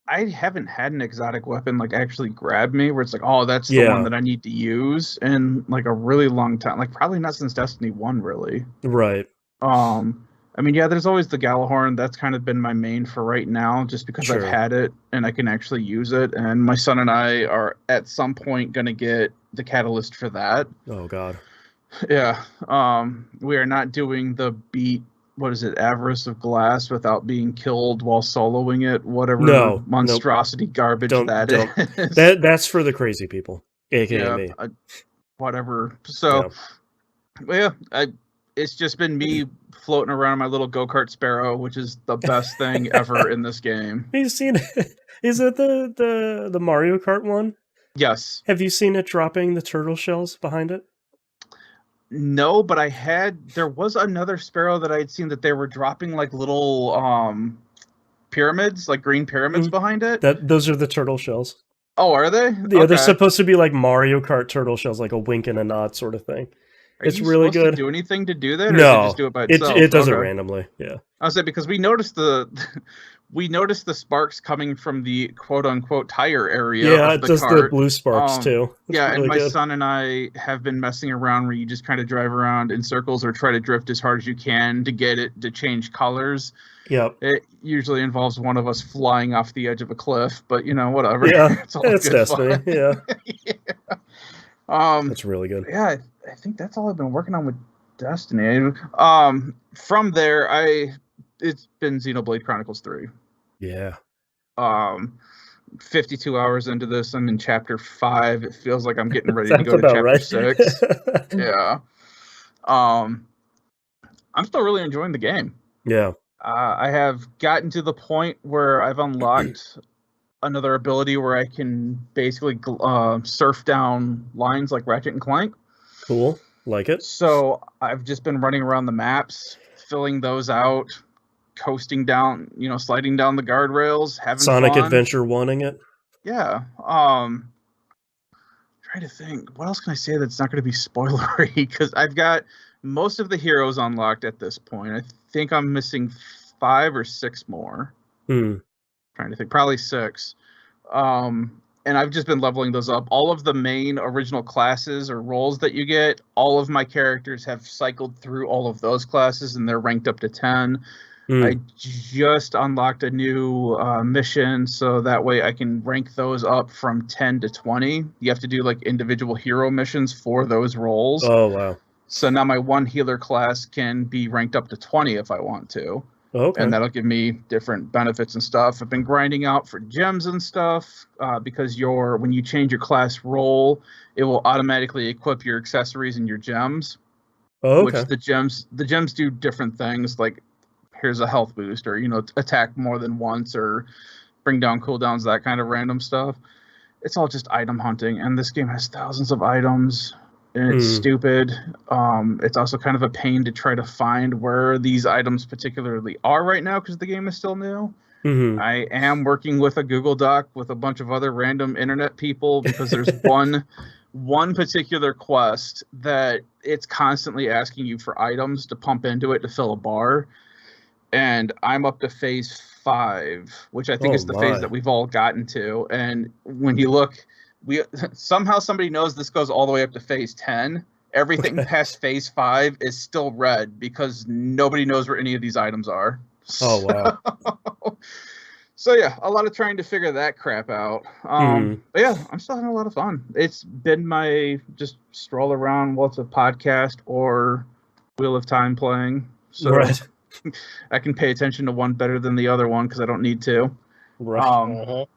I haven't had an exotic weapon like actually grab me where it's like, oh, that's the one that I need to use in like a really long time. Like probably not since Destiny 1, really.
Right.
I mean, yeah, there's always the Galahorn. That's kind of been my main for right now, just because I've had it and I can actually use it. And my son and I are at some point going to get the catalyst for that.
Oh, God.
Yeah. We are not doing the beat, Avarice of Glass without being killed while soloing it, whatever monstrosity garbage is.
That's for the crazy people, aka me.
Whatever. So, it's just been me floating around my little go-kart Sparrow, which is the best thing ever in this game.
Have you seen it? Is it the Mario Kart one?
Yes.
Have you seen it dropping the turtle shells behind it?
No, but there was another Sparrow that I had seen that they were dropping like little pyramids, like green pyramids behind it.
Those are the turtle shells.
Oh, are they?
Yeah, they're supposed to be like Mario Kart turtle shells, like a wink and a nod sort of thing. It's really good.
To do anything to do that? Or
no,
does it just do it by itself?
It does it randomly. Yeah.
I was saying because we noticed the sparks coming from the quote unquote tire area.
Yeah, it does the blue sparks too.
It's really and my son and I have been messing around where you just kind of drive around in circles or try to drift as hard as you can to get it to change colors.
Yep.
It usually involves one of us flying off the edge of a cliff, but whatever.
Yeah,
it's
Destiny.
Fun.
Yeah.
Yeah.
That's really good.
Yeah, I think that's all I've been working on with Destiny. From there, it's been Xenoblade Chronicles 3.
Yeah.
52 hours into this, I'm in chapter 5. It feels like I'm getting ready to go to chapter 6. Yeah. I'm still really enjoying the game.
Yeah.
I have gotten to the point where I've unlocked another ability where I can basically surf down lines like Ratchet and Clank.
Cool. Like it.
So I've just been running around the maps, filling those out, coasting down, sliding down the guardrails, having
Sonic
fun.
Adventure wanting it.
Yeah. Trying to think, what else can I say that's not going to be spoilery? Because I've got most of the heroes unlocked at this point. I think I'm missing 5 or 6 more. Trying to think, probably 6. And I've just been leveling those up. All of the main original classes or roles that you get, all of my characters have cycled through all of those classes, and they're ranked up to 10. I just unlocked a new mission, so that way I can rank those up from 10 to 20. You have to do like individual hero missions for those roles.
Oh, wow.
So now my one healer class can be ranked up to 20 if I want to.
Okay.
And that'll give me different benefits and stuff. I've been grinding out for gems and stuff because when you change your class role, it will automatically equip your accessories and your gems.
Oh, okay.
Which the gems do different things. Like here's a health boost, or attack more than once, or bring down cooldowns, that kind of random stuff. It's all just item hunting, and this game has thousands of items. And it's stupid. It's also kind of a pain to try to find where these items particularly are right now because the game is still new.
Mm-hmm.
I am working with a Google Doc with a bunch of other random internet people because there's one particular quest that it's constantly asking you for items to pump into it to fill a bar. And I'm up to phase 5, which I think is the phase that we've all gotten to. And when you look... somehow somebody knows this goes all the way up to phase 10. Everything past phase 5 is still red because nobody knows where any of these items are.
Oh, wow.
So yeah, a lot of trying to figure that crap out. But yeah, I'm still having a lot of fun. It's been my just stroll around while it's a podcast or Wheel of Time playing. So I can pay attention to one better than the other one because I don't need to.
Right.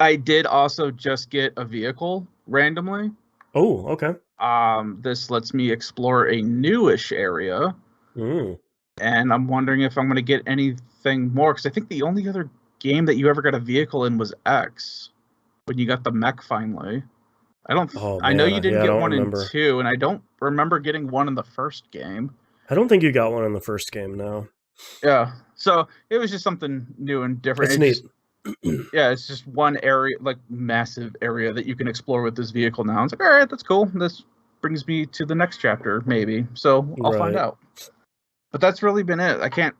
I did also just get a vehicle randomly.
Oh, okay.
This lets me explore a newish area. And I'm wondering if I'm going to get anything more, because I think the only other game that you ever got a vehicle in was X, when you got the mech finally. I know you didn't get one in 2, and I don't remember getting one in the first game.
I don't think you got one in the first game, no.
Yeah, so it was just something new and different.
It's neat.
Yeah, it's just one area, like massive area that you can explore with this vehicle now. It's like, all right, that's cool. This brings me to the next chapter, maybe. So I'll find out. But that's really been it.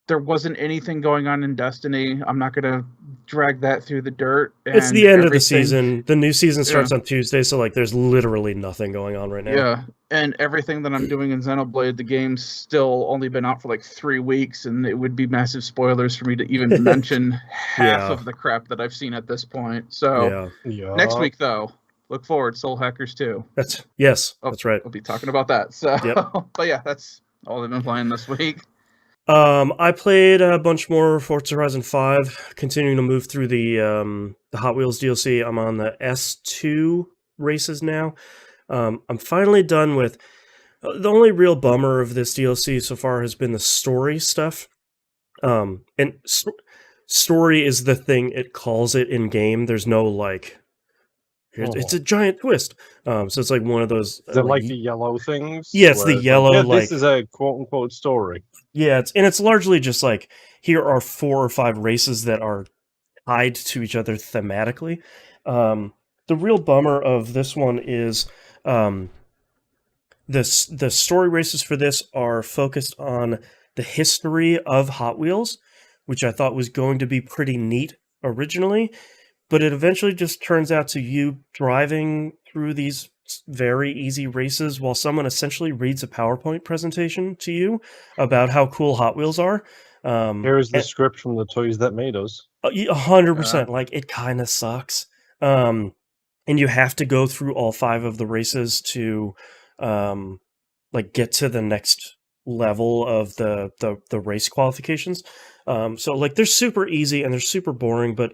There wasn't anything going on in Destiny. I'm not going to drag that through the dirt.
It's the end of the season. The new season starts on Tuesday, so there's literally nothing going on right now.
Yeah, and everything that I'm doing in Xenoblade, the game's still only been out for 3 weeks, and it would be massive spoilers for me to even mention half of the crap that I've seen at this point. So next week, though, look forward, Soul Hackers 2.
That's right.
We'll be talking about that. So, but yeah, that's all I've been playing this week.
I played a bunch more Forza Horizon 5, continuing to move through the Hot Wheels DLC. I'm on the S2 races now. I'm finally done with... the only real bummer of this DLC so far has been the story stuff. And story is the thing it calls it in-game. There's no, it's a giant twist. So it's one of those...
Is it the yellow things?
Yeah, it's the yellow,
this is a quote-unquote story.
Yeah, it's largely just here are 4 or 5 races that are tied to each other thematically. The real bummer of this one is the story races for this are focused on the history of Hot Wheels, which I thought was going to be pretty neat originally, but it eventually just turns out to you driving through these very easy races while someone essentially reads a PowerPoint presentation to you about how cool Hot Wheels are.
Here's the script from the Toys That Made Us.
100%. It kind of sucks. And you have to go through all 5 of the races to get to the next level of the race qualifications. So they're super easy and they're super boring, but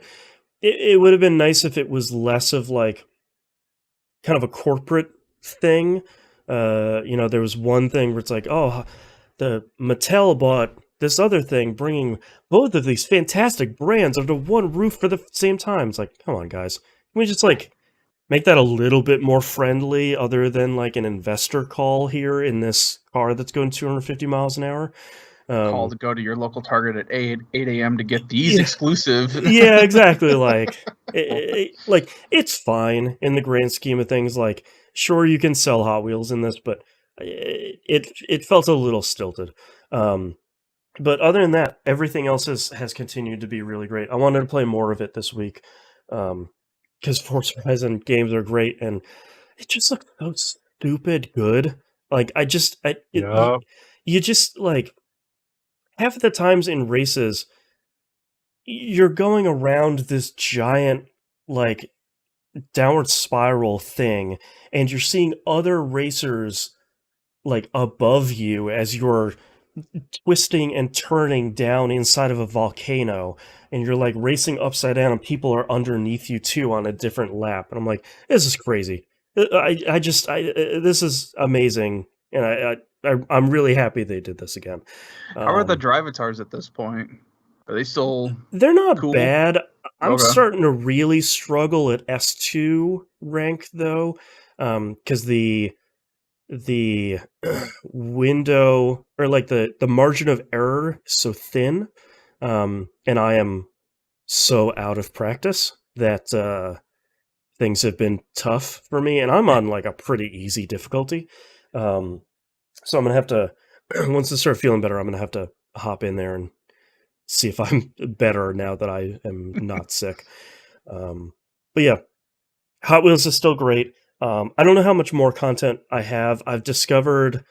it would have been nice if it was less of kind of a corporate thing. There was one thing where it's the Mattel bought this other thing, bringing both of these fantastic brands under one roof for the same time. It's come on, guys. Can we just make that a little bit more friendly, other than an investor call here in this car that's going 250 miles an hour?
Call to go to your local Target at 8 a.m. to get these exclusive.
Yeah, exactly. It's fine in the grand scheme of things. Sure, you can sell Hot Wheels in this, but it felt a little stilted. But other than that, everything else has continued to be really great. I wanted to play more of it this week because Forza Horizon games are great, and it just looks so stupid good. You just half of the times in races, you're going around this giant, downward spiral thing, and you're seeing other racers, like above you as you're twisting and turning down inside of a volcano, and you're like racing upside down, and people are underneath you too on a different lap. And I'm like, this is crazy. This is amazing, and I'm really happy they did this again.
How are the drivatars at this point? Are they still?
They're not
cool?
bad. I'm
Okay.
starting to really struggle at S2 rank though, because the window, or like the margin of error is so thin, and I am so out of practice that things have been tough for me, and I'm on like a pretty easy difficulty. So I'm gonna have to, once I start feeling better, I'm gonna have to hop in there and see if I'm better now that I am not sick. But yeah, Hot Wheels is still great. I don't know how much more content I have. I've discovered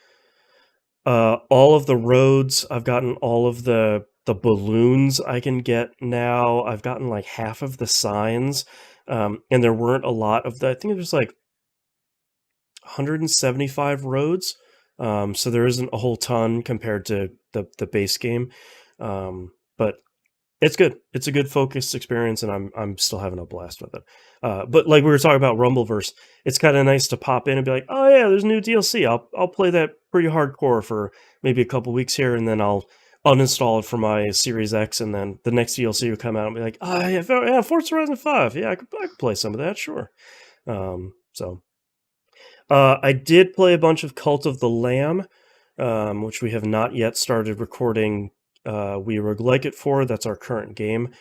all of the roads. I've gotten all of the balloons I can get now. I've gotten like half of the signs. And there weren't a lot of that. I think there's like 175 roads. So there isn't a whole ton compared to the base game. But it's good. It's a good focused experience, and I'm still having a blast with it. But like we were talking about Rumbleverse, it's kind of nice to pop in and be like, oh yeah, there's new DLC. I'll play that pretty hardcore for maybe a couple weeks here, and then I'll uninstall it for my Series X, and then the next DLC will come out and be like, oh yeah, Forza Horizon 5. Yeah, I could play some of that, sure. I did play a bunch of Cult of the Lamb, which we have not yet started recording We Roguelike It for. That's our current game.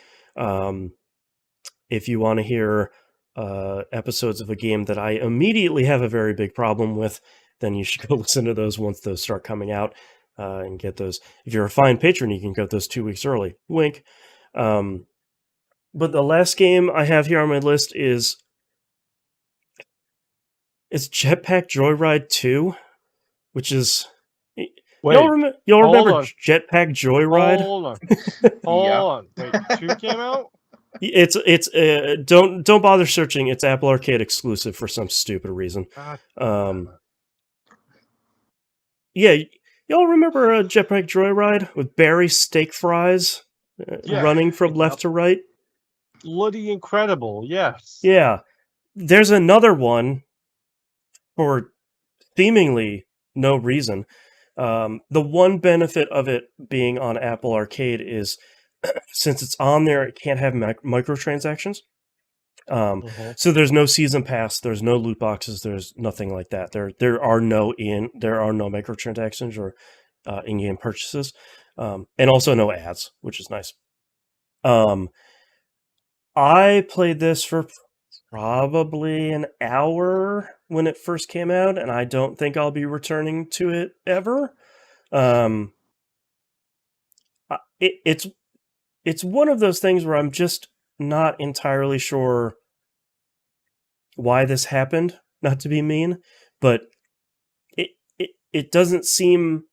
If you want to hear episodes of a game that I immediately have a very big problem with, then you should go listen to those once those start coming out and get those. If you're a fine patron, you can get those 2 weeks early. Wink. But the last game I have here on my list is Jetpack Joyride 2, which is...
Wait,
y'all remember
on.
Jetpack Joyride?
Hold on. Wait, 2 came out?
It's don't bother searching. It's Apple Arcade exclusive for some stupid reason. Yeah, y'all remember Jetpack Joyride with Barry steak fries running from left to right?
Bloody incredible, yes.
Yeah, there's another one for seemingly no reason. The one benefit of it being on Apple Arcade is, since it's on there, it can't have microtransactions. So there's no season pass, there's no loot boxes, there's nothing like that. There are no microtransactions or in-game purchases, and also no ads, which is nice. I played this for probably an hour when it first came out, and I don't think I'll be returning to it ever. It's one of those things where I'm just not entirely sure why this happened, not to be mean, but it doesn't seem...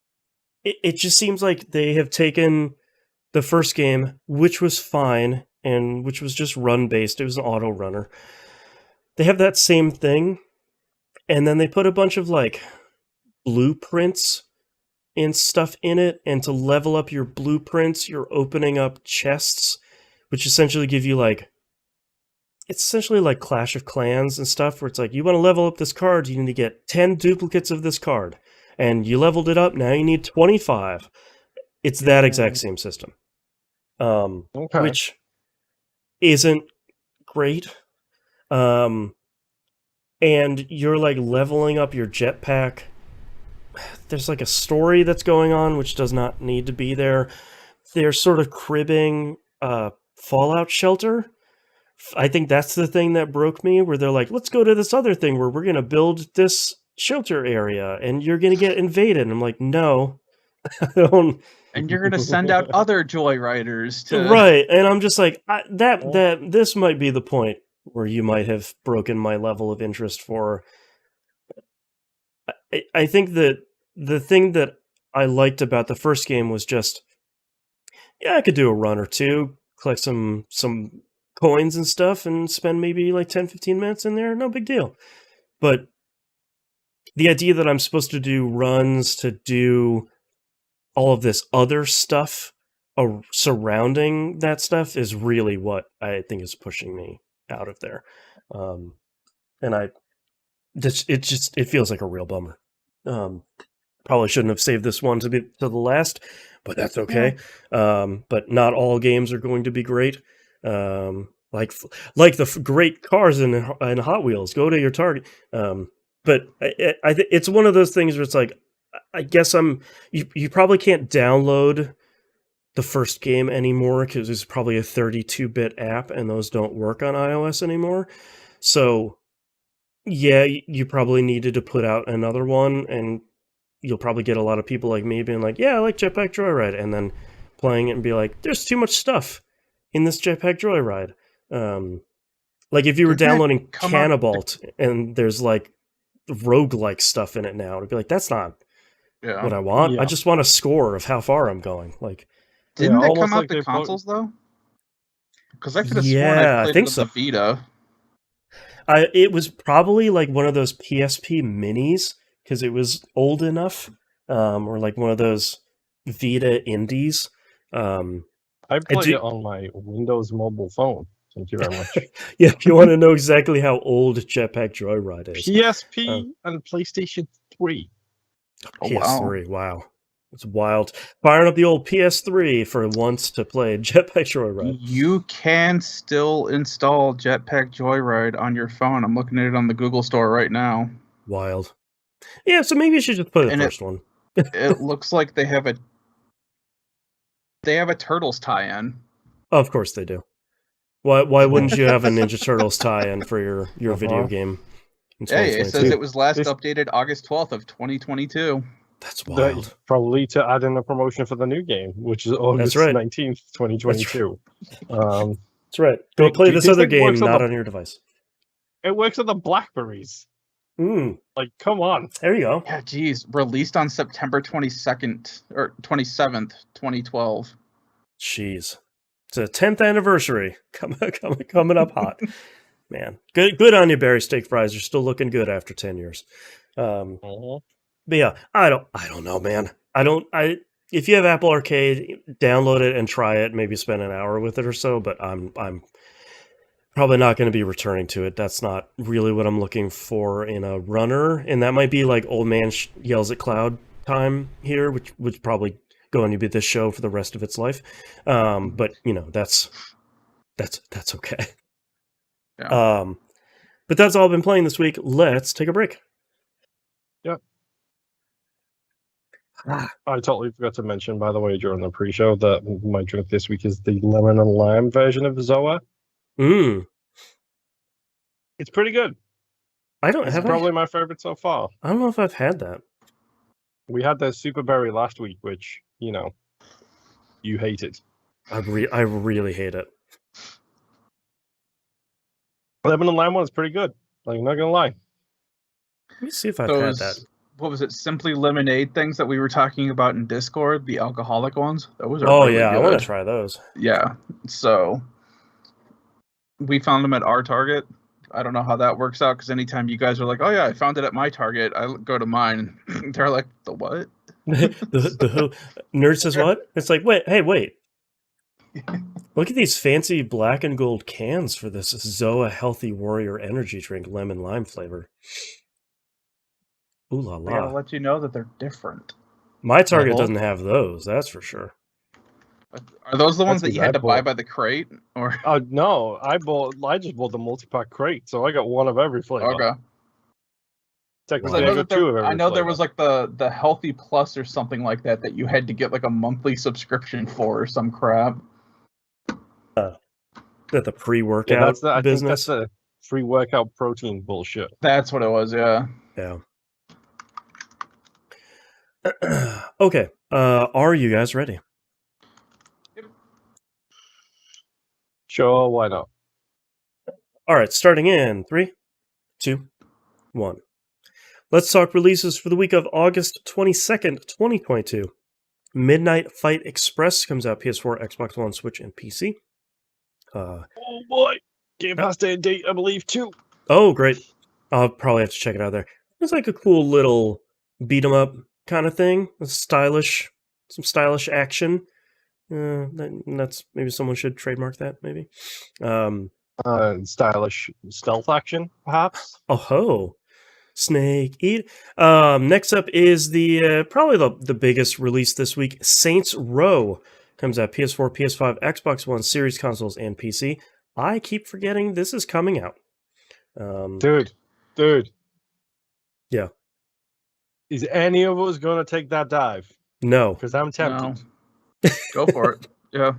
It just seems like they have taken the first game, which was fine, and which was just run-based. It was an auto runner. They have that same thing, and then they put a bunch of, like, blueprints and stuff in it, and to level up your blueprints, you're opening up chests, which essentially give you, like... It's essentially like Clash of Clans and stuff, where it's like, you want to level up this card, you need to get 10 duplicates of this card. And you leveled it up, now you need 25. It's that exact same system. Which isn't great. And you're like leveling up your jetpack. There's like a story that's going on which does not need to be there. They're sort of cribbing Fallout Shelter. I think that's the thing that broke me, where they're like, let's go to this other thing where we're going to build this shelter area and you're going to get invaded. And I'm like, no. I don't...
And you're going to send out other Joyriders to...
Right, and I'm just like, this might be the point where you might have broken my level of interest for... I think that the thing that I liked about the first game was just, yeah, I could do a run or two, collect some coins and stuff, and spend maybe like 10-15 minutes in there, no big deal. But the idea that I'm supposed to do runs to do all of this other stuff surrounding that stuff is really what I think is pushing me out of there. And it feels like a real bummer. Probably shouldn't have saved this one to the last, but that's okay. But not all games are going to be great. Like the great cars in Hot Wheels, go to your target. But it's one of those things where it's like, I guess you probably can't download the first game anymore because it's probably a 32-bit app and those don't work on iOS anymore. So yeah, you probably needed to put out another one, and you'll probably get a lot of people like me being like, yeah, I like Jetpack Joyride, and then playing it and be like, there's too much stuff in this Jetpack Joyride. Like if you were downloading Cannibalt and there's like roguelike stuff in it now, it'd be like, that's not what I want. I just want a score of how far I'm going. Like,
didn't it come out to consoles though? Because I could have sworn I played it with the Vita.
It was probably like one of those PSP minis because it was old enough, or like one of those Vita indies.
I played it on my Windows mobile phone. Thank you very much.
Yeah, if you want to know exactly how old Jetpack Joyride is.
PSP and PlayStation 3.
PS3, wow. It's wild. Firing up the old PS3 for once to play Jetpack Joyride.
You can still install Jetpack Joyride on your phone. I'm looking at it on the Google Store right now.
Wild. Yeah, so maybe you should just play the first one.
It looks like they have a Turtles tie-in.
Of course they do. Why wouldn't you have a Ninja Turtles tie-in for your video game?
Hey, it says it was last updated August 12th of 2022.
That's wild.
Probably to add in a promotion for the new game, which is August 19th, 2022.
That's right. Go play this other game, not on your device.
It works on the Blackberries. Like, come on.
There you go.
Yeah, geez. Released on September 22nd or 27th, 2012.
Jeez. It's a 10th anniversary coming up hot. Man. Good on you, Barry Steak Fries. You're still looking good after 10 years. But yeah, I don't know, man. If you have Apple Arcade, download it and try it, maybe spend an hour with it or so, but I'm probably not going to be returning to it. That's not really what I'm looking for in a runner, and that might be like old man yells at cloud time here, which would probably going to be this show for the rest of its life. But you know, that's okay. Yeah. But that's all I've been playing this week. Let's take a break.
Yep. I totally forgot to mention, by the way, during the pre-show, that my drink this week is the lemon and lime version of Zoa. It's pretty good. It's probably my favorite so far.
I don't know if I've had that.
We had the super berry last week, which, you know, you hate it.
I really hate it.
Lemon and lime one is pretty good. Like, I'm not gonna lie.
Let me see if I've had that.
What was it? Simply Lemonade things that we were talking about in Discord, the alcoholic ones. Those are really good.
I want to try those.
Yeah. So we found them at our Target. I don't know how that works out because anytime you guys are like, "Oh yeah, I found it at my Target," I go to mine. They're like, "The what?"
the nerd says what? It's like, wait. Look at these fancy black and gold cans for this Zoa Healthy Warrior Energy Drink lemon lime flavor. Ooh la la.
I gotta let you know that they're different.
My Target doesn't have those, that's for sure.
Are those the ones that you had to buy by the crate? Or
no, I just bought the multi-pack crate, so I got one of every flavor.
Okay.
Technically, I got two of every
I know
flavor.
there was like the Healthy Plus or something like that you had to get like a monthly subscription for or some crap.
That the pre-workout business?
I think that's the free workout protein bullshit.
That's what it was, yeah.
Yeah. Okay. Are you guys ready?
Yep.
Sure, why not?
All right, starting in 3, 2, 1. Let's talk releases for the week of August 22nd, 2022. Midnight Fight Express comes out PS4, Xbox One, Switch, and PC.
Oh boy, Game Pass Day and date, I believe, too.
Oh, great. I'll probably have to check it out there. It's like a cool little beat 'em up kind of thing. Stylish, some stylish action. That's maybe someone should trademark that. Maybe.
Stylish stealth action, perhaps.
Oh ho, Snake Eat. Next up is the probably the biggest release this week. Saints Row comes out PS4, PS5, Xbox One, Series consoles, and PC. I keep forgetting this is coming out.
Dude.
Yeah.
Is any of us going to take that dive?
No.
Because I'm tempted.
No. Go for it. Yeah.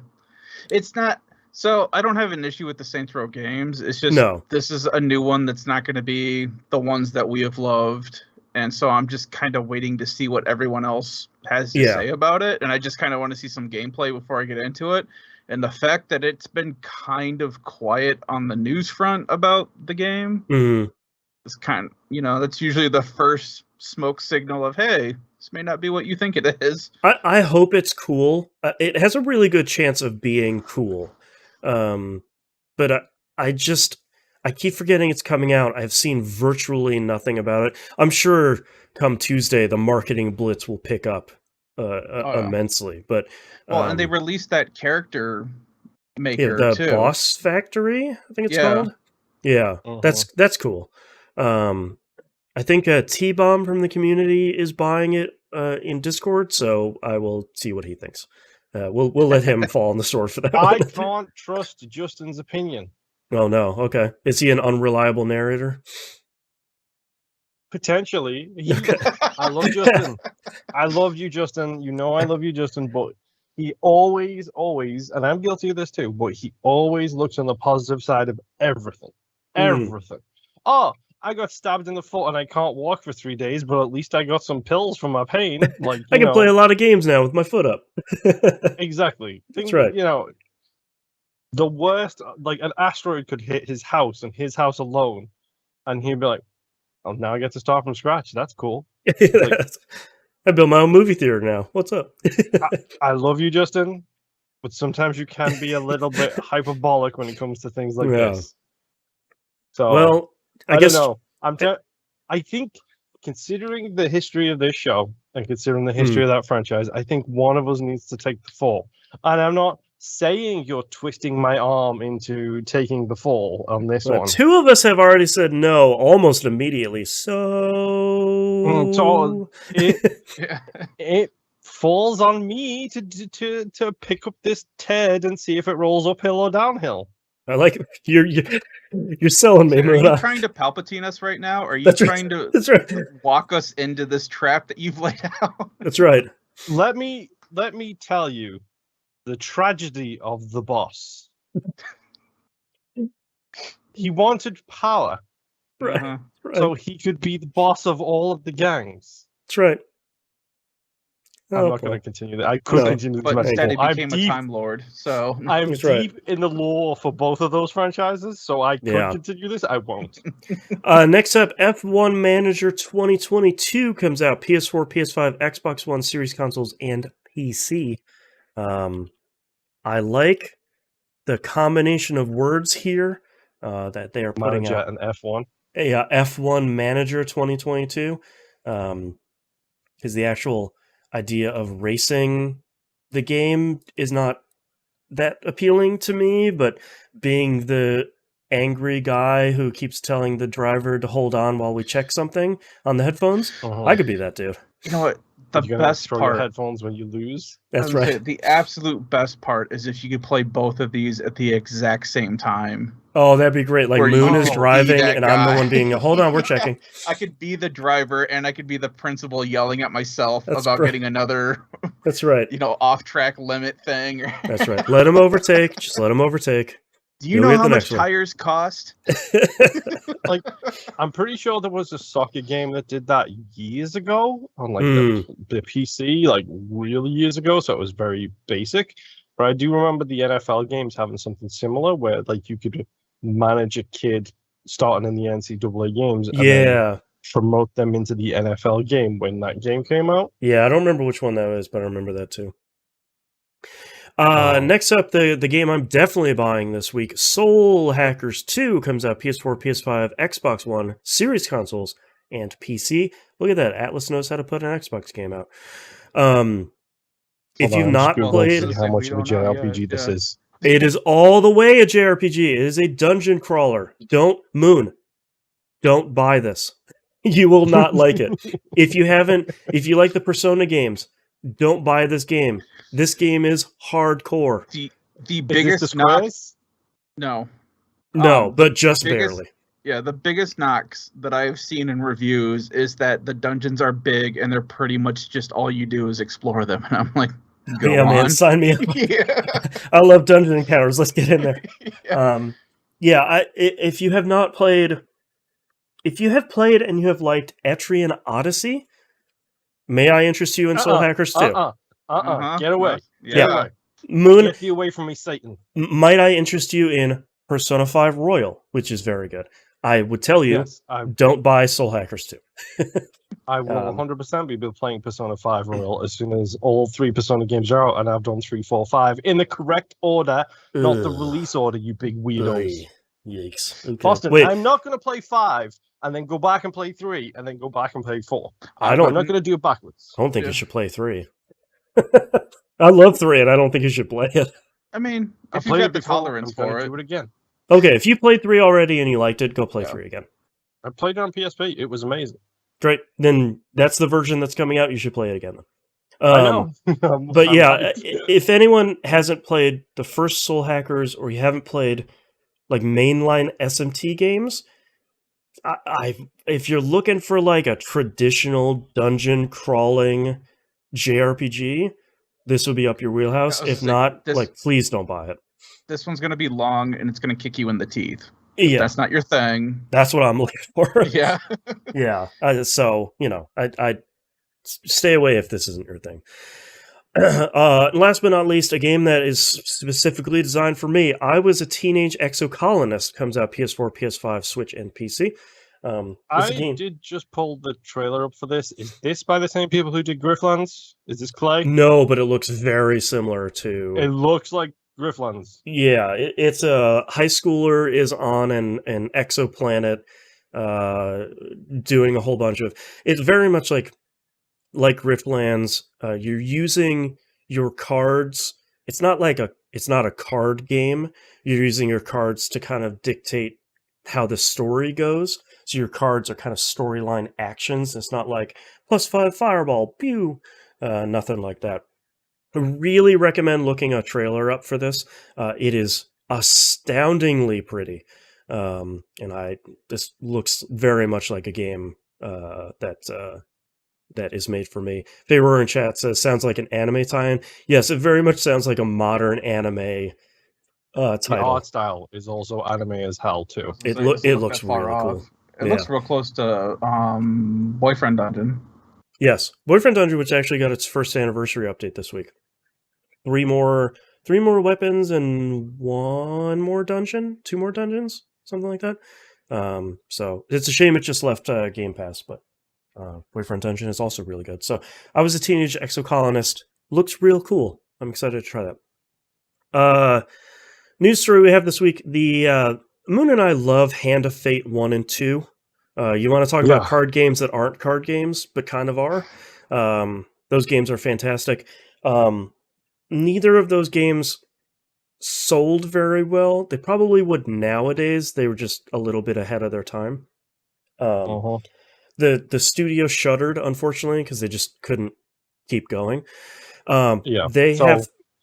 It's not... So, I don't have an issue with the Saints Row games. It's just, This is a new one that's not going to be the ones that we have loved. And so I'm just kind of waiting to see what everyone else has to say about it. And I just kind of want to see some gameplay before I get into it. And the fact that it's been kind of quiet on the news front about the game is kind of, that's usually the first smoke signal of, hey, this may not be what you think it is.
I hope it's cool. It has a really good chance of being cool. But I keep forgetting it's coming out. I've seen virtually nothing about it. I'm sure come Tuesday, the marketing blitz will pick up immensely. But
and they released that character maker
the
too.
Boss Factory, I think it's called. Yeah, that's cool. I think T-Bomb from the community is buying it in Discord, so I will see what he thinks. We'll let him fall on the sword for that.
I can't trust Justin's opinion.
Oh no, okay. Is he an unreliable narrator?
Potentially. I love Justin. I love you, Justin. You know I love you, Justin, but he always, and I'm guilty of this too, but he always looks on the positive side of everything. Everything. Oh, I got stabbed in the foot and I can't walk for 3 days, but at least I got some pills for my pain. Like
I can play a lot of games now with my foot up.
Exactly.
That's right.
The worst, like an asteroid could hit his house and his house alone, and he'd be like, "Oh, now I get to start from scratch. That's cool."
I built my own movie theater now. What's up?
I love you, Justin, but sometimes you can be a little bit hyperbolic when it comes to things like this. So,
well, I
don't know. I think, considering the history of this show and considering the history of that franchise, I think one of us needs to take the fall. And I'm not saying you're twisting my arm into taking the fall on this one.
Two of us have already said no almost immediately. So
it falls on me to pick up this Ted and see if it rolls uphill or downhill.
I like you're selling me.
Are you trying to Palpatine us right now? Or are you trying to walk us into this trap that you've laid out?
That's right.
Let me tell you the tragedy of the boss. He wanted power,
right?
So he could be the boss of all of the gangs.
That's right.
I'm not going to continue that. I could continue,
but instead he became a Time Lord. So
I'm deep in the lore for both of those franchises, so I could continue this. I won't.
Next up, F1 Manager 2022 comes out. PS4, PS5, Xbox One, Series consoles, and PC. I like the combination of words here that they are putting out.
And F1.
Yeah, F1 Manager 2022. Because the actual idea of racing the game is not that appealing to me, but being the angry guy who keeps telling the driver to hold on while we check something on the headphones, I could be that dude.
You know what? The best part,
headphones when you lose.
That's right.
The absolute best part is if you could play both of these at the exact same time.
Oh, that'd be great. Like Moon is driving and I'm the one being, hold on, we're checking.
I could be the driver and I could be the principal yelling at myself about getting another
That's right.
Off-track limit thing.
That's right. Let him overtake. Just let him overtake.
Do you know how much tires cost?
Like, I'm pretty sure there was a soccer game that did that years ago on like the PC, like really years ago. So it was very basic. But I do remember the NFL games having something similar where like you could manage a kid starting in the NCAA games and then promote them into the NFL game when that game came out.
Yeah, I don't remember which one that is, but I remember that too. Next up, the game I'm definitely buying this week, Soul Hackers 2 comes out PS4, PS5, Xbox One, Series consoles, and PC. Look at that. Atlas knows how to put an Xbox game out. If you've not played...
how much of a JRPG this is.
It is all the way a JRPG. It is a dungeon crawler. Don't buy this. You will not like it. If you like the Persona games, don't buy this game. This game is hardcore.
The biggest knocks. No,
but just barely.
Yeah, the biggest knocks that I've seen in reviews is that the dungeons are big and they're pretty much just all you do is explore them. And I'm like, go on.
Man, sign me up.
Yeah.
I love dungeon encounters. Let's get in there.
Yeah.
If you have not played, if you have played and you have liked Etrian Odyssey, may I interest you in Soul Hackers 2?
Get away.
Yeah.
Moon,
get you away from me, Satan.
Might I interest you in Persona 5 Royal, which is very good. I would tell you, don't buy Soul Hackers 2.
I will 100% be playing Persona 5 Royal as soon as all 3 Persona games are out, and I've done 3, 4, 5 in the correct order, not the release order, you big weirdos.
Yikes. Okay.
Boston, wait. I'm not going to play 5 and then go back and play 3 and then go back and play 4. I'm not going to do it backwards.
I don't think you should play 3. I love 3, and I don't think you should play it.
I mean, if you've got the tolerance for it.
Do it again.
Okay, if you played 3 already and you liked it, go play 3 again.
I played it on PSP. It was amazing.
Great. Then that's the version that's coming out. You should play it again.
I know.
But yeah, if anyone hasn't played the first Soul Hackers, or you haven't played like mainline SMT games, if you're looking for like a traditional dungeon crawling JRPG, this would be up your wheelhouse. If not, please don't buy it.
This one's going to be long, and it's going to kick you in the teeth.
Yeah.
That's not your thing.
That's what I'm looking for.
Yeah.
Yeah. So, I'd stay away if this isn't your thing. Last but not least, a game that is specifically designed for me. I Was a Teenage Exocolonist comes out PS4, PS5, Switch, and PC.
I did just pull the trailer up for this. Is this by the same people who did Grifflands? Is this Clay?
No, but it looks very similar to...
It looks like Grifflands.
Yeah, it's a high schooler is on an exoplanet doing a whole bunch of... It's very much like Grifflands. You're using your cards. It's not a card game. You're using your cards to kind of dictate how the story goes. So your cards are kind of storyline actions. It's not like +5 fireball, pew, nothing like that. I really recommend looking a trailer up for this. It is astoundingly pretty. This looks very much like a game that is made for me. Favorur in chat says, sounds like an anime tie-in. Yes, it very much sounds like a modern anime title.
The art style is also anime as hell, too.
It looks really cool.
It looks real close to Boyfriend Dungeon.
Yes, Boyfriend Dungeon, which actually got its first anniversary update this week. 3 more weapons and 1 more dungeon, 2 more dungeons, something like that. So it's a shame it just left Game Pass, but Boyfriend Dungeon is also really good. So I Was a Teenage Exocolonist. Looks real cool. I'm excited to try that. News story we have this week. The Moon and I love Hand of Fate 1 and 2. You want to talk about card games that aren't card games, but kind of are? Those games are fantastic. Neither of those games sold very well. They probably would nowadays. They were just a little bit ahead of their time. The studio shuttered, unfortunately, because they just couldn't keep going.
For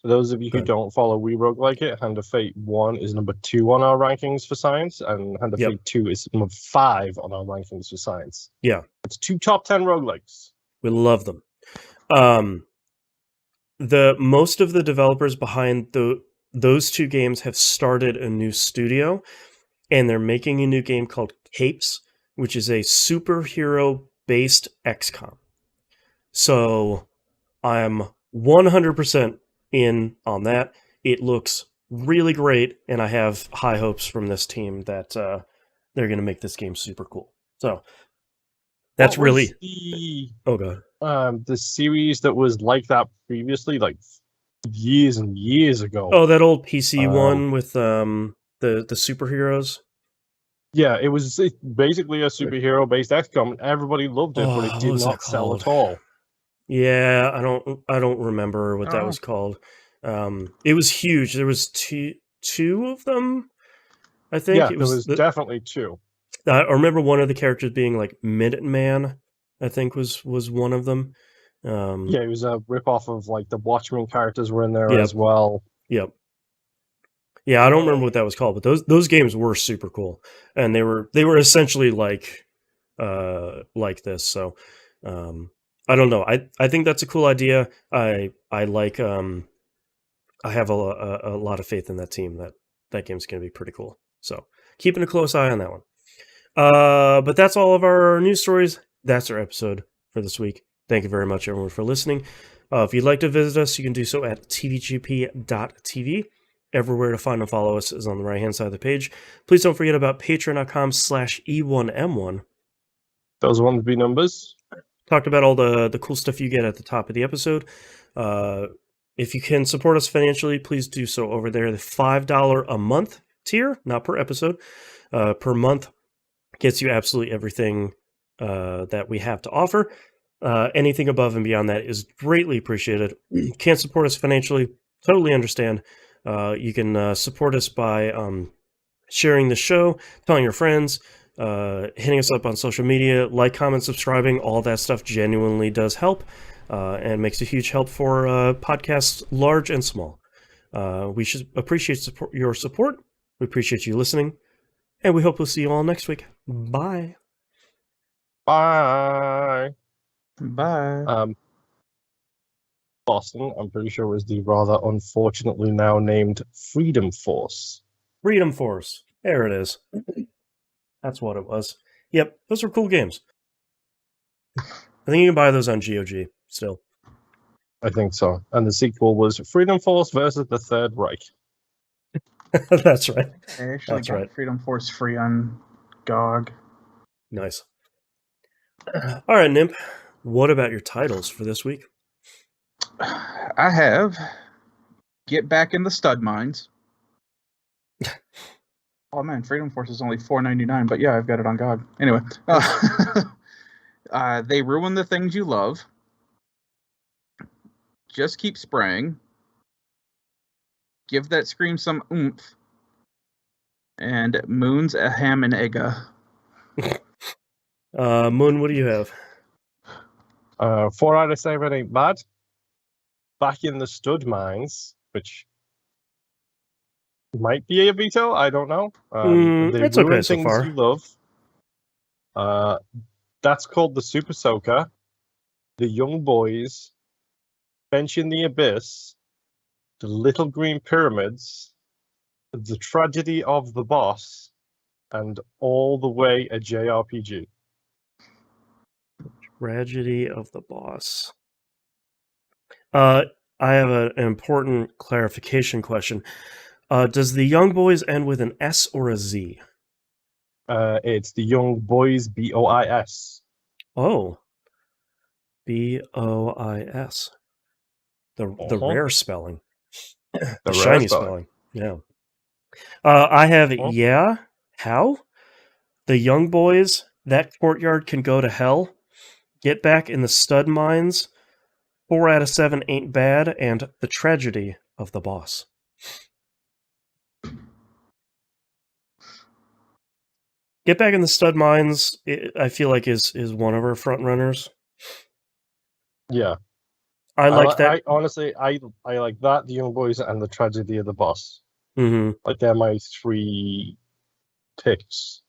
those of you who don't follow We Roguelike It, Hand of Fate 1 is number 2 on our rankings for science, and Hand of Fate 2 is number 5 on our rankings for science.
Yeah.
It's 2 top 10 roguelikes.
We love them. Most of the developers behind those 2 games have started a new studio, and they're making a new game called Capes, which is a superhero-based XCOM. So I'm 100% in on that. It looks really great, and I have high hopes from this team that they're going to make this game super cool. So that's really...
the series that was like that previously, like years and years ago.
Oh, that old PC one with the superheroes?
Yeah, it was basically a superhero-based XCOM. Everybody loved it, but it
what
did
was
not
that
sell
called?
at all.
Yeah, I don't remember what that was called. It was huge. There was two of them, I think.
Yeah,
It
there
was
was definitely two.
I remember one of the characters being like Minuteman, I think was one of them.
Yeah, it was a rip-off of like the Watchmen characters were in there
Yep.
as well.
Yep. Yeah, I don't remember what that was called, but those games were super cool, and they were essentially like this. So I don't know. I think that's a cool idea. I like I have a lot of faith in that team. That game's going to be pretty cool. So keeping a close eye on that one. But that's all of our news stories. That's our episode for this week. Thank you very much, everyone, for listening. If you'd like to visit us, you can do so at tvgp.tv. Everywhere to find and follow us is on the right-hand side of the page. Please don't forget about patreon.com/E1M1.
Those ones be numbers.
Talked about all the cool stuff you get at the top of the episode. If you can support us financially, please do so over there. The $5 a month tier, not per episode, per month, gets you absolutely everything that we have to offer. Anything above and beyond that is greatly appreciated. Can't support us financially, totally understand. You can support us by sharing the show, telling your friends, hitting us up on social media, like, comment, subscribing. All that stuff genuinely does help and makes a huge help for podcasts large and small. We should appreciate your support. We appreciate you listening, and we hope we'll see you all next week. Bye.
Bye.
Bye.
Boston, I'm pretty sure, was the rather unfortunately now named Freedom Force.
Freedom Force. There it is. That's what it was. Yep, those are cool games. I think you can buy those on GOG still.
I think so. And the sequel was Freedom Force versus the Third Reich.
That's right.
I actually got Freedom Force free on GOG.
Nice. All right, Nimp. What about your titles for this week?
I have Get Back in the Stud Mines. Oh man, Freedom Force is only $4.99, but yeah, I've got it on GOG. Anyway, They Ruin the Things You Love. Just Keep Spraying. Give That Scream Some Oomph. And Moon's a Ham and Egga.
Moon, what do you have?
4 out of 7 ain't bad. Back in the Stud Mines, which might be a veto, I don't know.
It's okay so far.
You love. That's called the Super Soaker, the Young Boys, Bench in the Abyss, the Little Green Pyramids, the Tragedy of the Boss, and All the Way a JRPG.
Tragedy of the Boss. I have an important clarification question. Does the Young Boys end with an S or a Z?
It's the Young Boys, BOIS.
Oh. BOIS. The rare spelling. The shiny spelling. Yeah. I have how? The Young Boys, that courtyard can go to hell. Get Back in the Stud Mines. 4 out of 7 ain't bad, and The Tragedy of the Boss. Get Back in the Stud Mines, I feel like is one of our front runners.
Yeah,
I like that.
I honestly like that, The Young Boys, and The Tragedy of the Boss.
Mm-hmm.
Like they're my 3 picks.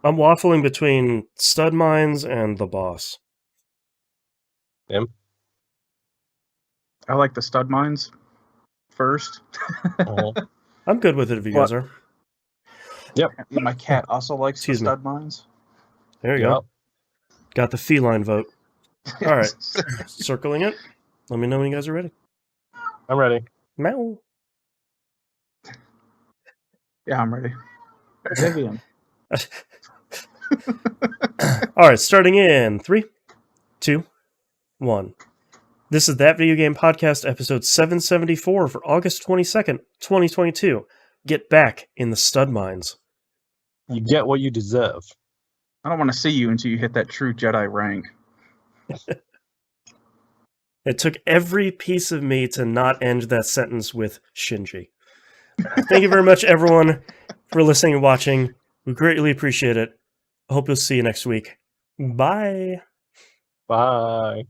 I'm waffling between Stud Mines and The Boss.
Him?
I like the Stud Mines first.
I'm good with it if you guys are.
Yep.
My cat also likes the Stud Mines.
There you go. Got the feline vote. All right. Circling it. Let me know when you guys are ready.
I'm ready.
Meow.
Yeah, I'm ready. Vivian.
All right, starting in 3, 2, 1. This is That Video Game Podcast, episode 774 for August 22nd, 2022. get back in the stud mines.
You get what you deserve.
I don't want to see you until you hit that true Jedi rank.
It took every piece of me to not end that sentence with Shinji. Thank you very much, everyone, for listening and watching. We greatly appreciate it. I hope you'll see you next week. Bye.
Bye.